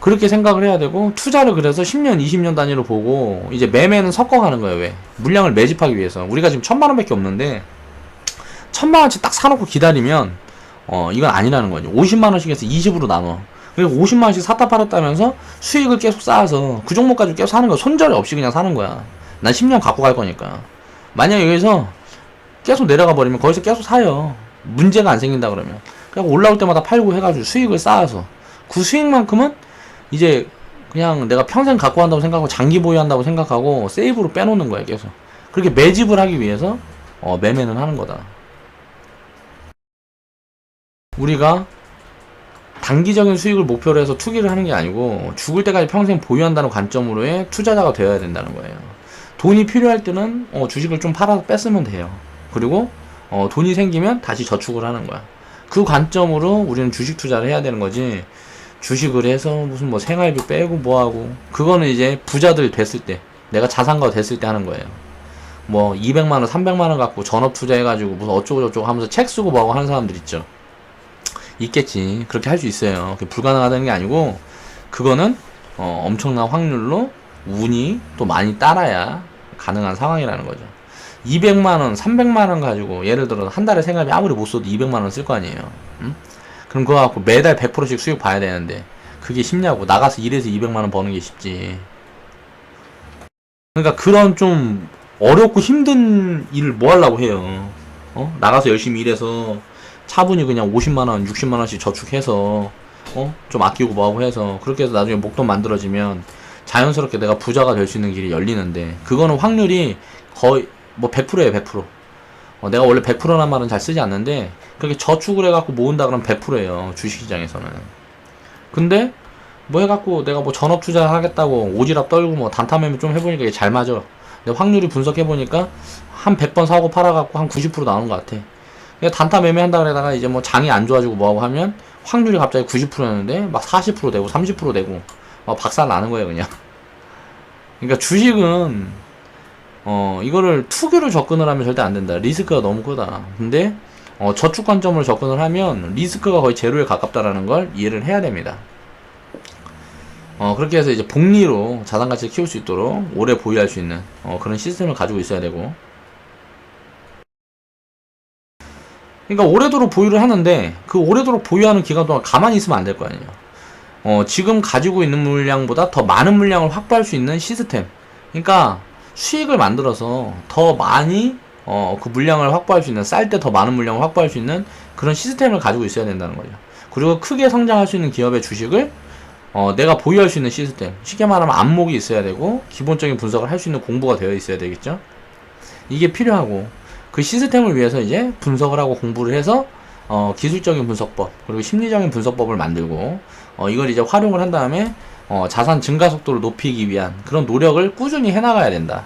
그렇게 생각을 해야 되고, 투자를 그래서 10년 20년 단위로 보고 이제 매매는 섞어가는 거예요. 왜? 물량을 매집하기 위해서. 우리가 지금 1000만원 밖에 없는데 1000만원치 딱 사놓고 기다리면 이건 아니라는 거죠. 50만원씩 해서 20으로 나눠. 그리고 50만원씩 샀다 팔았다면서 수익을 계속 쌓아서 그 종목 가지고 계속 사는 거야. 손절이 없이 그냥 사는 거야. 난 10년 갖고 갈 거니까. 만약 여기서 계속 내려가 버리면 거기서 계속 사요. 문제가 안 생긴다 그러면. 그냥 올라올 때마다 팔고 해가지고 수익을 쌓아서 그 수익만큼은 이제 그냥 내가 평생 갖고 한다고 생각하고 장기 보유한다고 생각하고 세이브로 빼놓는 거야 계속. 그렇게 매집을 하기 위해서 매매는 하는 거다. 우리가 단기적인 수익을 목표로 해서 투기를 하는 게 아니고 죽을 때까지 평생 보유한다는 관점으로의 투자자가 되어야 된다는 거예요. 돈이 필요할 때는 주식을 좀 팔아서 뺐으면 돼요. 그리고 돈이 생기면 다시 저축을 하는 거야. 그 관점으로 우리는 주식 투자를 해야 되는 거지. 주식을 해서 무슨 뭐 생활비 빼고 뭐하고, 그거는 이제 부자들 됐을 때, 내가 자산가 됐을 때 하는 거예요. 뭐 200만원 300만원 갖고 전업 투자해가지고 무슨 어쩌고저쩌고 하면서 책 쓰고 뭐하고 하는 사람들 있죠. 있겠지. 그렇게 할 수 있어요. 그게 불가능하다는 게 아니고, 그거는 엄청난 확률로 운이 또 많이 따라야 가능한 상황이라는 거죠. 200만원 300만원 가지고 예를 들어 한 달에 생활비 아무리 못 써도 200만원 쓸 거 아니에요. 응? 그럼 그거 갖고 매달 100%씩 수익 봐야 되는데 그게 쉽냐고. 나가서 일해서 200만원 버는 게 쉽지. 그러니까 그런 좀 어렵고 힘든 일을 뭐 하려고 해요. 나가서 열심히 일해서 차분히 그냥 50만원, 60만원씩 저축해서, 좀 아끼고 뭐하고 해서, 그렇게 해서 나중에 목돈 만들어지면 자연스럽게 내가 부자가 될 수 있는 길이 열리는데, 그거는 확률이 거의, 뭐 100%예요, 100%. 내가 원래 100%란 말은 잘 쓰지 않는데, 그렇게 저축을 해갖고 모은다 그러면 100%예요, 주식시장에서는. 근데, 뭐 해갖고 내가 뭐 전업 투자 하겠다고 오지랖 떨고 뭐 단타 매매 좀 해보니까 이게 잘 맞아. 근데 확률이 분석해보니까 한 100번 사고 팔아갖고 한 90% 나오는 것 같아. 그러니까 단타 매매 한다 그러다가 이제 뭐 장이 안 좋아지고 뭐하고 하면 확률이 갑자기 90%였는데 막 40% 되고 30% 되고 막 박살 나는 거예요, 그냥. 그러니까 주식은 이거를 투기로 접근을 하면 절대 안 된다. 리스크가 너무 크다. 근데 저축 관점으로 접근을 하면 리스크가 거의 제로에 가깝다라는 걸 이해를 해야 됩니다. 그렇게 해서 이제 복리로 자산 가치를 키울 수 있도록 오래 보유할 수 있는 그런 시스템을 가지고 있어야 되고, 그러니까 오래도록 보유를 하는데 그 오래도록 보유하는 기간 동안 가만히 있으면 안 될 거 아니에요. 지금 가지고 있는 물량보다 더 많은 물량을 확보할 수 있는 시스템, 그러니까 수익을 만들어서 더 많이 그 물량을 확보할 수 있는, 쌀 때 더 많은 물량을 확보할 수 있는 그런 시스템을 가지고 있어야 된다는 거죠. 그리고 크게 성장할 수 있는 기업의 주식을 내가 보유할 수 있는 시스템, 쉽게 말하면 안목이 있어야 되고 기본적인 분석을 할 수 있는 공부가 되어 있어야 되겠죠. 이게 필요하고, 그 시스템을 위해서 이제 분석을 하고 공부를 해서 기술적인 분석법 그리고 심리적인 분석법을 만들고 이걸 이제 활용을 한 다음에 자산 증가 속도를 높이기 위한 그런 노력을 꾸준히 해나가야 된다.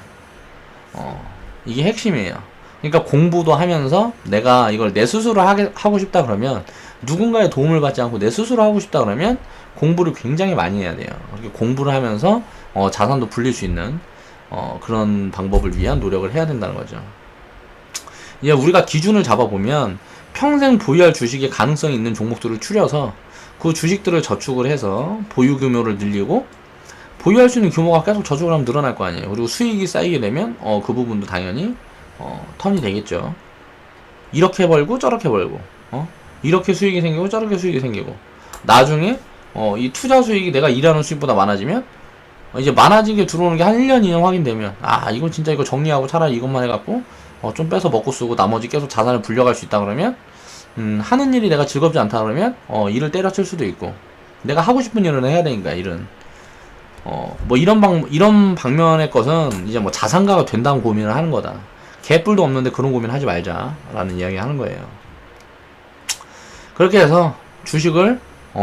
이게 핵심이에요. 그러니까 공부도 하면서 내가 이걸 내 스스로 하고 싶다 그러면, 누군가의 도움을 받지 않고 내 스스로 하고 싶다 그러면 공부를 굉장히 많이 해야 돼요. 그렇게 공부를 하면서 자산도 불릴 수 있는 그런 방법을 위한 노력을 해야 된다는 거죠. 이제 우리가 기준을 잡아보면 평생 보유할 주식의 가능성이 있는 종목들을 추려서 그 주식들을 저축을 해서 보유 규모를 늘리고, 보유할 수 있는 규모가 계속 저축을 하면 늘어날 거 아니에요. 그리고 수익이 쌓이게 되면 그 부분도 당연히 턴이 되겠죠. 이렇게 벌고 저렇게 벌고 이렇게 수익이 생기고 저렇게 수익이 생기고, 나중에 이 투자 수익이 내가 일하는 수익보다 많아지면 이제 많아지게 들어오는 게 한 1년, 2년 확인되면, 이건 진짜 이거 정리하고 차라리 이것만 해갖고 좀 빼서 먹고 쓰고 나머지 계속 자산을 불려갈 수 있다 그러면, 하는 일이 내가 즐겁지 않다 그러면 일을 때려칠 수도 있고, 내가 하고 싶은 일은 해야 되니까 일은 뭐 이런 방면의 것은 이제 뭐 자산가가 된다는 고민을 하는 거다. 개뿔도 없는데 그런 고민 하지 말자라는 이야기 하는 거예요. 그렇게 해서 주식을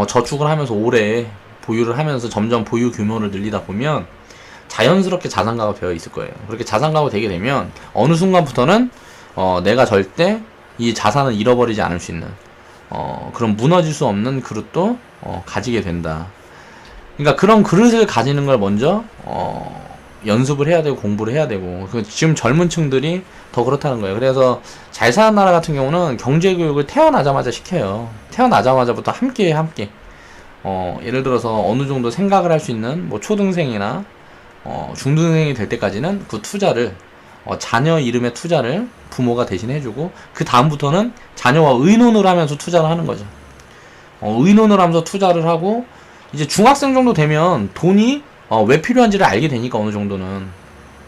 저축을 하면서 오래 보유를 하면서 점점 보유 규모를 늘리다 보면 자연스럽게 자산가가 되어 있을 거예요. 그렇게 자산가가 되게 되면 어느 순간부터는 내가 절대 이 자산을 잃어버리지 않을 수 있는 그런 무너질 수 없는 그릇도 가지게 된다. 그러니까 그런 그릇을 가지는 걸 먼저 연습을 해야 되고 공부를 해야 되고, 지금 젊은 층들이 더 그렇다는 거예요. 그래서 잘 사는 나라 같은 경우는 경제교육을 태어나자마자 시켜요. 태어나자마자부터 함께 예를 들어서 어느 정도 생각을 할 수 있는 뭐 초등생이나 중등생이 될 때까지는 그 투자를 자녀 이름의 투자를 부모가 대신 해주고, 그 다음부터는 자녀와 의논을 하면서 투자를 하는 거죠. 의논을 하면서 투자를 하고, 이제 중학생 정도 되면 돈이 왜 필요한지를 알게 되니까, 어느 정도는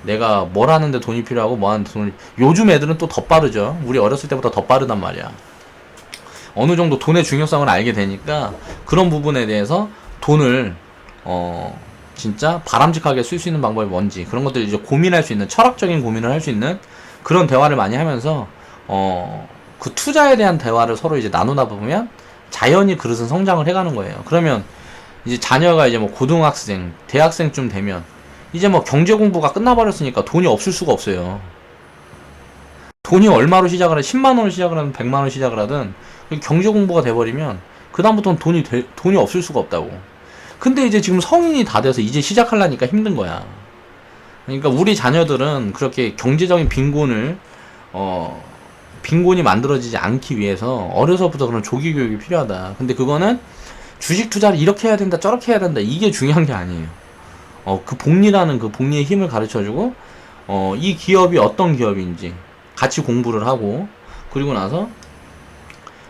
내가 뭘 하는데 돈이 필요하고 뭐 하는데 돈이, 요즘 애들은 또 더 빠르죠. 우리 어렸을 때보다 더 빠르단 말이야. 어느 정도 돈의 중요성을 알게 되니까 그런 부분에 대해서 돈을 진짜 바람직하게 쓸 수 있는 방법이 뭔지, 그런 것들 이제 고민할 수 있는, 철학적인 고민을 할 수 있는 그런 대화를 많이 하면서 그 투자에 대한 대화를 서로 이제 나누다 보면 자연히 그릇은 성장을 해가는 거예요. 그러면 이제 자녀가 이제 뭐 고등학생, 대학생쯤 되면 이제 뭐 경제 공부가 끝나버렸으니까 돈이 없을 수가 없어요. 돈이 얼마로 시작을 해, 10만원을 시작을 하든 100만원 시작을 하든 경제 공부가 돼버리면 그 다음부터는 돈이 없을 수가 없다고. 근데 이제 지금 성인이 다 돼서 이제 시작하려니까 힘든 거야. 그러니까 우리 자녀들은 그렇게 경제적인 빈곤이 만들어지지 않기 위해서 어려서부터 그런 조기 교육이 필요하다. 근데 그거는 주식 투자를 이렇게 해야 된다, 저렇게 해야 된다, 이게 중요한 게 아니에요. 그 복리라는 그 복리의 힘을 가르쳐주고, 이 기업이 어떤 기업인지 같이 공부를 하고, 그리고 나서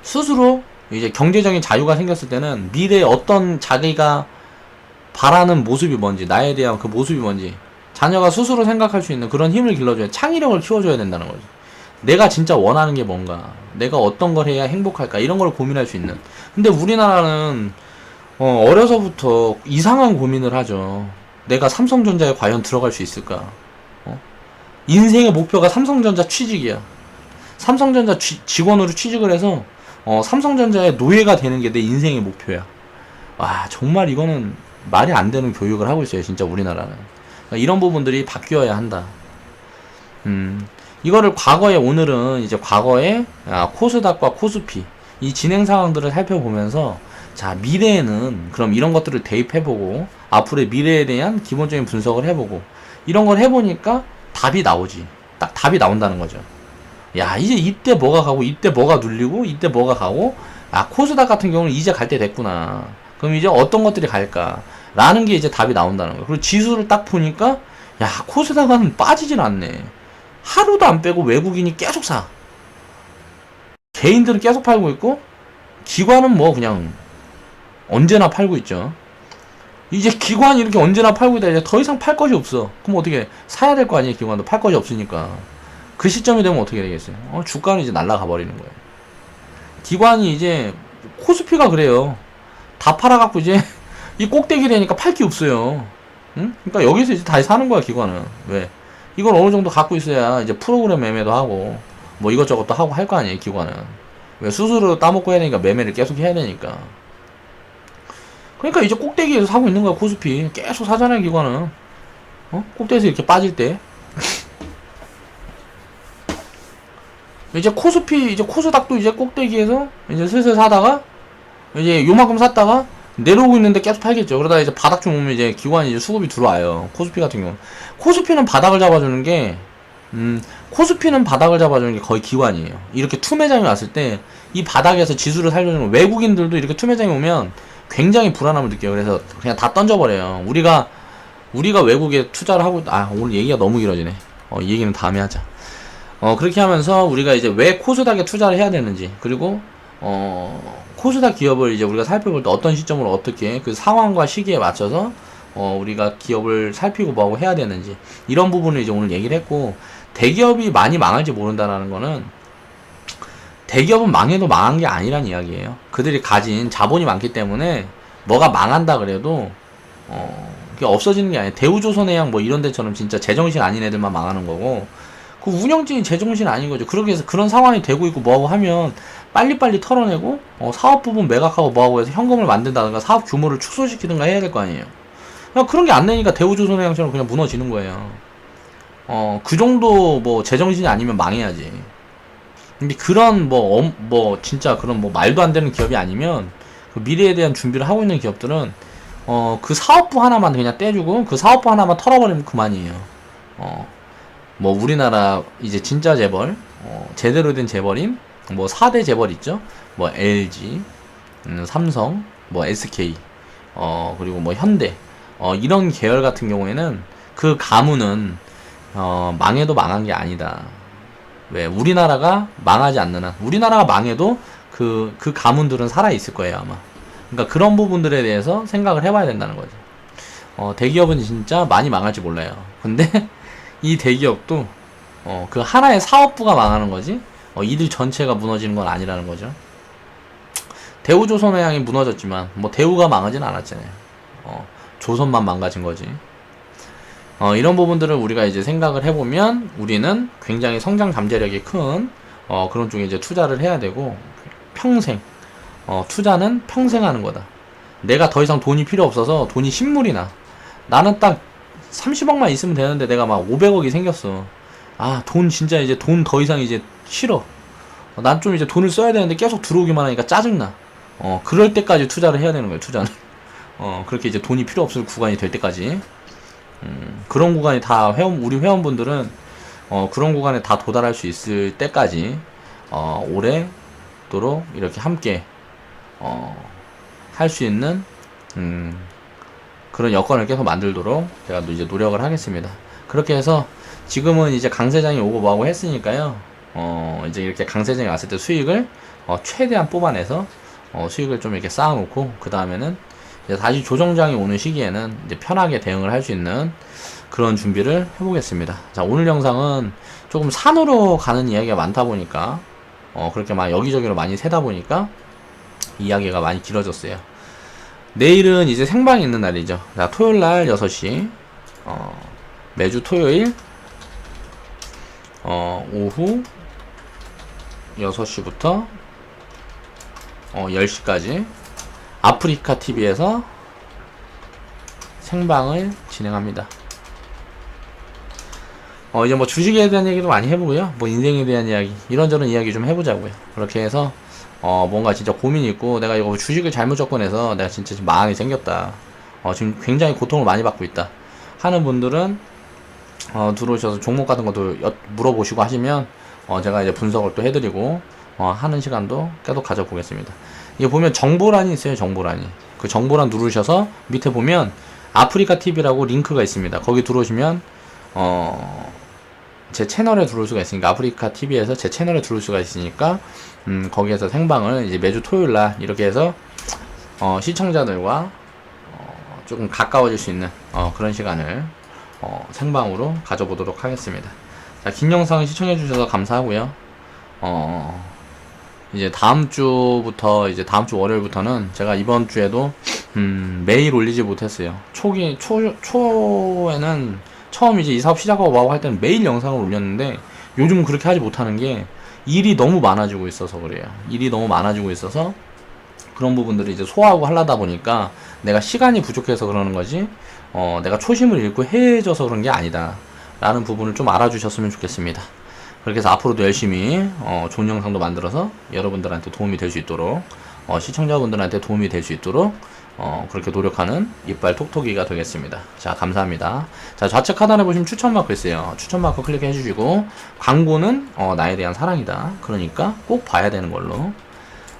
스스로 이제 경제적인 자유가 생겼을 때는 미래에 어떤 자기가 바라는 모습이 뭔지, 나에 대한 그 모습이 뭔지 자녀가 스스로 생각할 수 있는 그런 힘을 길러줘야, 창의력을 키워줘야 된다는 거죠. 내가 진짜 원하는 게 뭔가, 내가 어떤 걸 해야 행복할까, 이런 걸 고민할 수 있는. 근데 우리나라는 어려서부터 이상한 고민을 하죠. 내가 삼성전자에 과연 들어갈 수 있을까? 인생의 목표가 삼성전자 취직이야. 삼성전자 직원으로 취직을 해서 삼성전자의 노예가 되는 게 내 인생의 목표야. 와, 정말 이거는 말이 안 되는 교육을 하고 있어요, 진짜 우리나라는. 그러니까 이런 부분들이 바뀌어야 한다. 이거를 과거에, 오늘은 이제 과거에 코스닥과 코스피 이 진행 상황들을 살펴보면서, 자, 미래에는 그럼 이런 것들을 대입해보고 앞으로의 미래에 대한 기본적인 분석을 해보고, 이런 걸 해보니까 답이 나오지. 딱 답이 나온다는 거죠. 야, 이제 이때 뭐가 가고, 이때 뭐가 눌리고, 이때 뭐가 가고, 코스닥 같은 경우는 이제 갈 때 됐구나. 그럼 이제 어떤 것들이 갈까? 라는 게 이제 답이 나온다는 거예요. 그리고 지수를 딱 보니까, 야, 코스닥은 빠지질 않네. 하루도 안 빼고 외국인이 계속 사. 개인들은 계속 팔고 있고, 기관은 뭐 그냥 언제나 팔고 있죠. 이제 기관이 이렇게 언제나 팔고 있다. 이제 더 이상 팔 것이 없어. 그럼 어떻게, 사야 될 거 아니에요, 기관도. 팔 것이 없으니까. 그 시점이 되면 어떻게 되겠어요? 주가는 이제 날아가 버리는 거예요. 기관이 이제, 코스피가 그래요. 다 팔아갖고 이제 이 꼭대기 되니까 팔 게 없어요. 응? 그러니까 여기서 이제 다시 사는 거야, 기관은. 왜? 이걸 어느 정도 갖고 있어야 이제 프로그램 매매도 하고 뭐 이것저것도 하고 할 거 아니에요, 기관은. 왜? 수수료 따먹고 해야 되니까 매매를 계속 해야 되니까. 그러니까 이제 꼭대기에서 사고 있는 거야, 코스피. 계속 사잖아요, 기관은. 꼭대기에서 이렇게 빠질 때. 이제 코스피, 이제 코스닥도 이제 꼭대기에서 이제 슬슬 사다가 이제 요만큼 샀다가 내려오고 있는데 계속 팔겠죠. 그러다 이제 바닥 좀 오면 이제 기관이 이제 수급이 들어와요. 코스피 같은 경우. 코스피는 바닥을 잡아주는 게, 코스피는 바닥을 잡아주는 게 거의 기관이에요. 이렇게 투매장이 왔을 때 이 바닥에서 지수를 살려주는, 외국인들도 이렇게 투매장이 오면 굉장히 불안함을 느껴요. 그래서 그냥 다 던져버려요. 우리가 외국에 투자를 하고, 오늘 얘기가 너무 길어지네. 이 얘기는 다음에 하자. 그렇게 하면서 우리가 이제 왜 코스닥에 투자를 해야 되는지, 그리고 코스닥 기업을 이제 우리가 살펴볼 때 어떤 시점으로 어떻게 그 상황과 시기에 맞춰서 우리가 기업을 살피고 뭐하고 해야 되는지, 이런 부분을 이제 오늘 얘기를 했고, 대기업이 많이 망할지 모른다라는 거는, 대기업은 망해도 망한 게 아니란 이야기예요. 그들이 가진 자본이 많기 때문에 뭐가 망한다 그래도 그게 없어지는 게 아니에요. 대우조선해양 뭐 이런 데처럼 진짜 제정신 아닌 애들만 망하는 거고, 그 운영진이 제정신 아닌 거죠. 그렇게 해서 그런 상황이 되고 있고 뭐하고 하면 빨리빨리 털어내고 사업 부분 매각하고 뭐하고 해서 현금을 만든다든가 사업 규모를 축소시키든가 해야 될 거 아니에요. 그냥 그런 게 안 되니까 대우조선해양처럼 그냥 무너지는 거예요. 그 정도 뭐 제정신이 아니면 망해야지. 근데 그런 진짜 그런 말도 안 되는 기업이 아니면, 그 미래에 대한 준비를 하고 있는 기업들은 그 사업부 하나만 그냥 떼주고 그 사업부 하나만 털어버리면 그만이에요. 우리나라 이제 진짜 재벌, 제대로 된 재벌인 4대 재벌 있죠. LG, 삼성, SK, 그리고 현대, 이런 계열 같은 경우에는 그 가문은 망해도 망한 게 아니다. 왜? 우리나라가 망하지 않는 한, 우리나라가 망해도 그 가문들은 살아있을 거예요, 아마. 그러니까 그런 부분들에 대해서 생각을 해봐야 된다는 거죠. 대기업은 진짜 많이 망할지 몰라요. 근데 이 대기업도 그 하나의 사업부가 망하는 거지, 이들 전체가 무너지는 건 아니라는 거죠. 대우조선해양이 무너졌지만 대우가 망하진 않았잖아요. 조선만 망가진 거지. 이런 부분들을 우리가 이제 생각을 해보면 우리는 굉장히 성장 잠재력이 큰 그런 쪽에 이제 투자를 해야 되고, 평생 투자는 평생 하는 거다. 내가 더 이상 돈이 필요 없어서 돈이 신물이 나. 나는 딱 30억만 있으면 되는데 내가 막 500억이 생겼어. 돈 진짜 이제 돈 더 이상 이제 싫어. 난 좀 이제 돈을 써야 되는데 계속 들어오기만 하니까 짜증나. 그럴 때까지 투자를 해야 되는 거예요, 투자는. 그렇게 이제 돈이 필요 없을 구간이 될 때까지. 그런 구간이 다 우리 회원분들은 그런 구간에 다 도달할 수 있을 때까지 오래도록 이렇게 함께 할 수 있는 그런 여건을 계속 만들도록 제가 또 이제 노력을 하겠습니다. 그렇게 해서 지금은 이제 강세장이 오고 뭐하고 했으니까요. 이제 이렇게 강세장이 왔을 때 수익을 최대한 뽑아내서 수익을 좀 이렇게 쌓아놓고, 그 다음에는 이제 다시 조정장이 오는 시기에는 이제 편하게 대응을 할 수 있는 그런 준비를 해보겠습니다. 자, 오늘 영상은 조금 산으로 가는 이야기가 많다 보니까 그렇게 막 여기저기로 많이 새다 보니까 이야기가 많이 길어졌어요. 내일은 이제 생방이 있는 날이죠. 자, 토요일날 6시 매주 토요일 오후 6시부터 10시까지 아프리카 TV에서 생방을 진행합니다. 이제 뭐 주식에 대한 얘기도 많이 해보고요. 뭐 인생에 대한 이야기, 이런저런 이야기 좀 해보자고요. 그렇게 해서, 뭔가 진짜 고민이 있고, 내가 이거 주식을 잘못 접근해서 내가 진짜 지금 망하게 생겼다. 지금 굉장히 고통을 많이 받고 있다. 하는 분들은, 들어오셔서 종목 같은 것도 물어보시고 하시면, 제가 이제 분석을 또 해드리고, 하는 시간도 계속 가져보겠습니다. 이게 보면 정보란이 있어요, 정보란이. 그 정보란 누르셔서 밑에 보면 아프리카 TV라고 링크가 있습니다. 거기 들어오시면, 제 채널에 들어올 수가 있으니까, 아프리카 TV에서 제 채널에 들어올 수가 있으니까, 거기에서 생방을 이제 매주 토요일 날 이렇게 해서, 시청자들과, 조금 가까워질 수 있는, 그런 시간을, 생방으로 가져보도록 하겠습니다. 자, 긴 영상 시청해주셔서 감사하고요. 이제 다음 주부터, 이제 다음 주 월요일부터는 제가 이번 주에도, 매일 올리지 못했어요. 초에는 처음 이제 이 사업 시작하고 뭐하고 할 때는 매일 영상을 올렸는데, 요즘은 그렇게 하지 못하는 게 일이 너무 많아지고 있어서 그래요. 일이 너무 많아지고 있어서 그런 부분들을 이제 소화하고 하려다 보니까 내가 시간이 부족해서 그러는 거지, 내가 초심을 잃고 해져서 그런 게 아니다 라는 부분을 좀 알아주셨으면 좋겠습니다. 그렇게 해서 앞으로도 열심히 좋은 영상도 만들어서 여러분들한테 도움이 될 수 있도록, 시청자분들한테 도움이 될 수 있도록 그렇게 노력하는 이빨 톡톡이가 되겠습니다. 자, 감사합니다. 자, 좌측 하단에 보시면 추천 마크 있어요. 추천 마크 클릭해 주시고, 광고는 나에 대한 사랑이다. 그러니까 꼭 봐야 되는 걸로.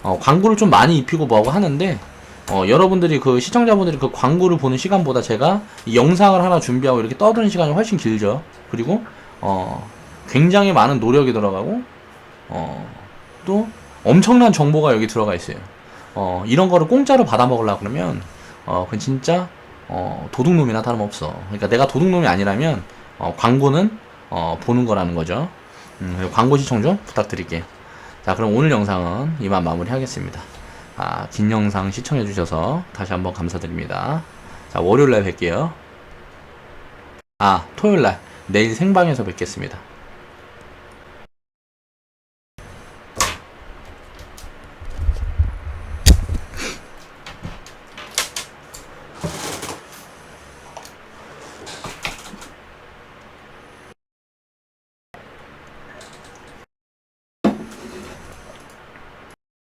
광고를 좀 많이 입히고 뭐하고 하는데, 여러분들이 그 시청자분들이 그 광고를 보는 시간보다 제가 이 영상을 하나 준비하고 이렇게 떠드는 시간이 훨씬 길죠. 그리고 굉장히 많은 노력이 들어가고, 또 엄청난 정보가 여기 들어가 있어요. 이런 거를 공짜로 받아 먹으려고 그러면, 그건 진짜, 도둑놈이나 다름없어. 그러니까 내가 도둑놈이 아니라면, 광고는, 보는 거라는 거죠. 광고 시청 좀 부탁드릴게요. 자, 그럼 오늘 영상은 이만 마무리 하겠습니다. 긴 영상 시청해주셔서 다시 한번 감사드립니다. 자, 월요일날 뵐게요. 토요일날, 내일 생방에서 뵙겠습니다.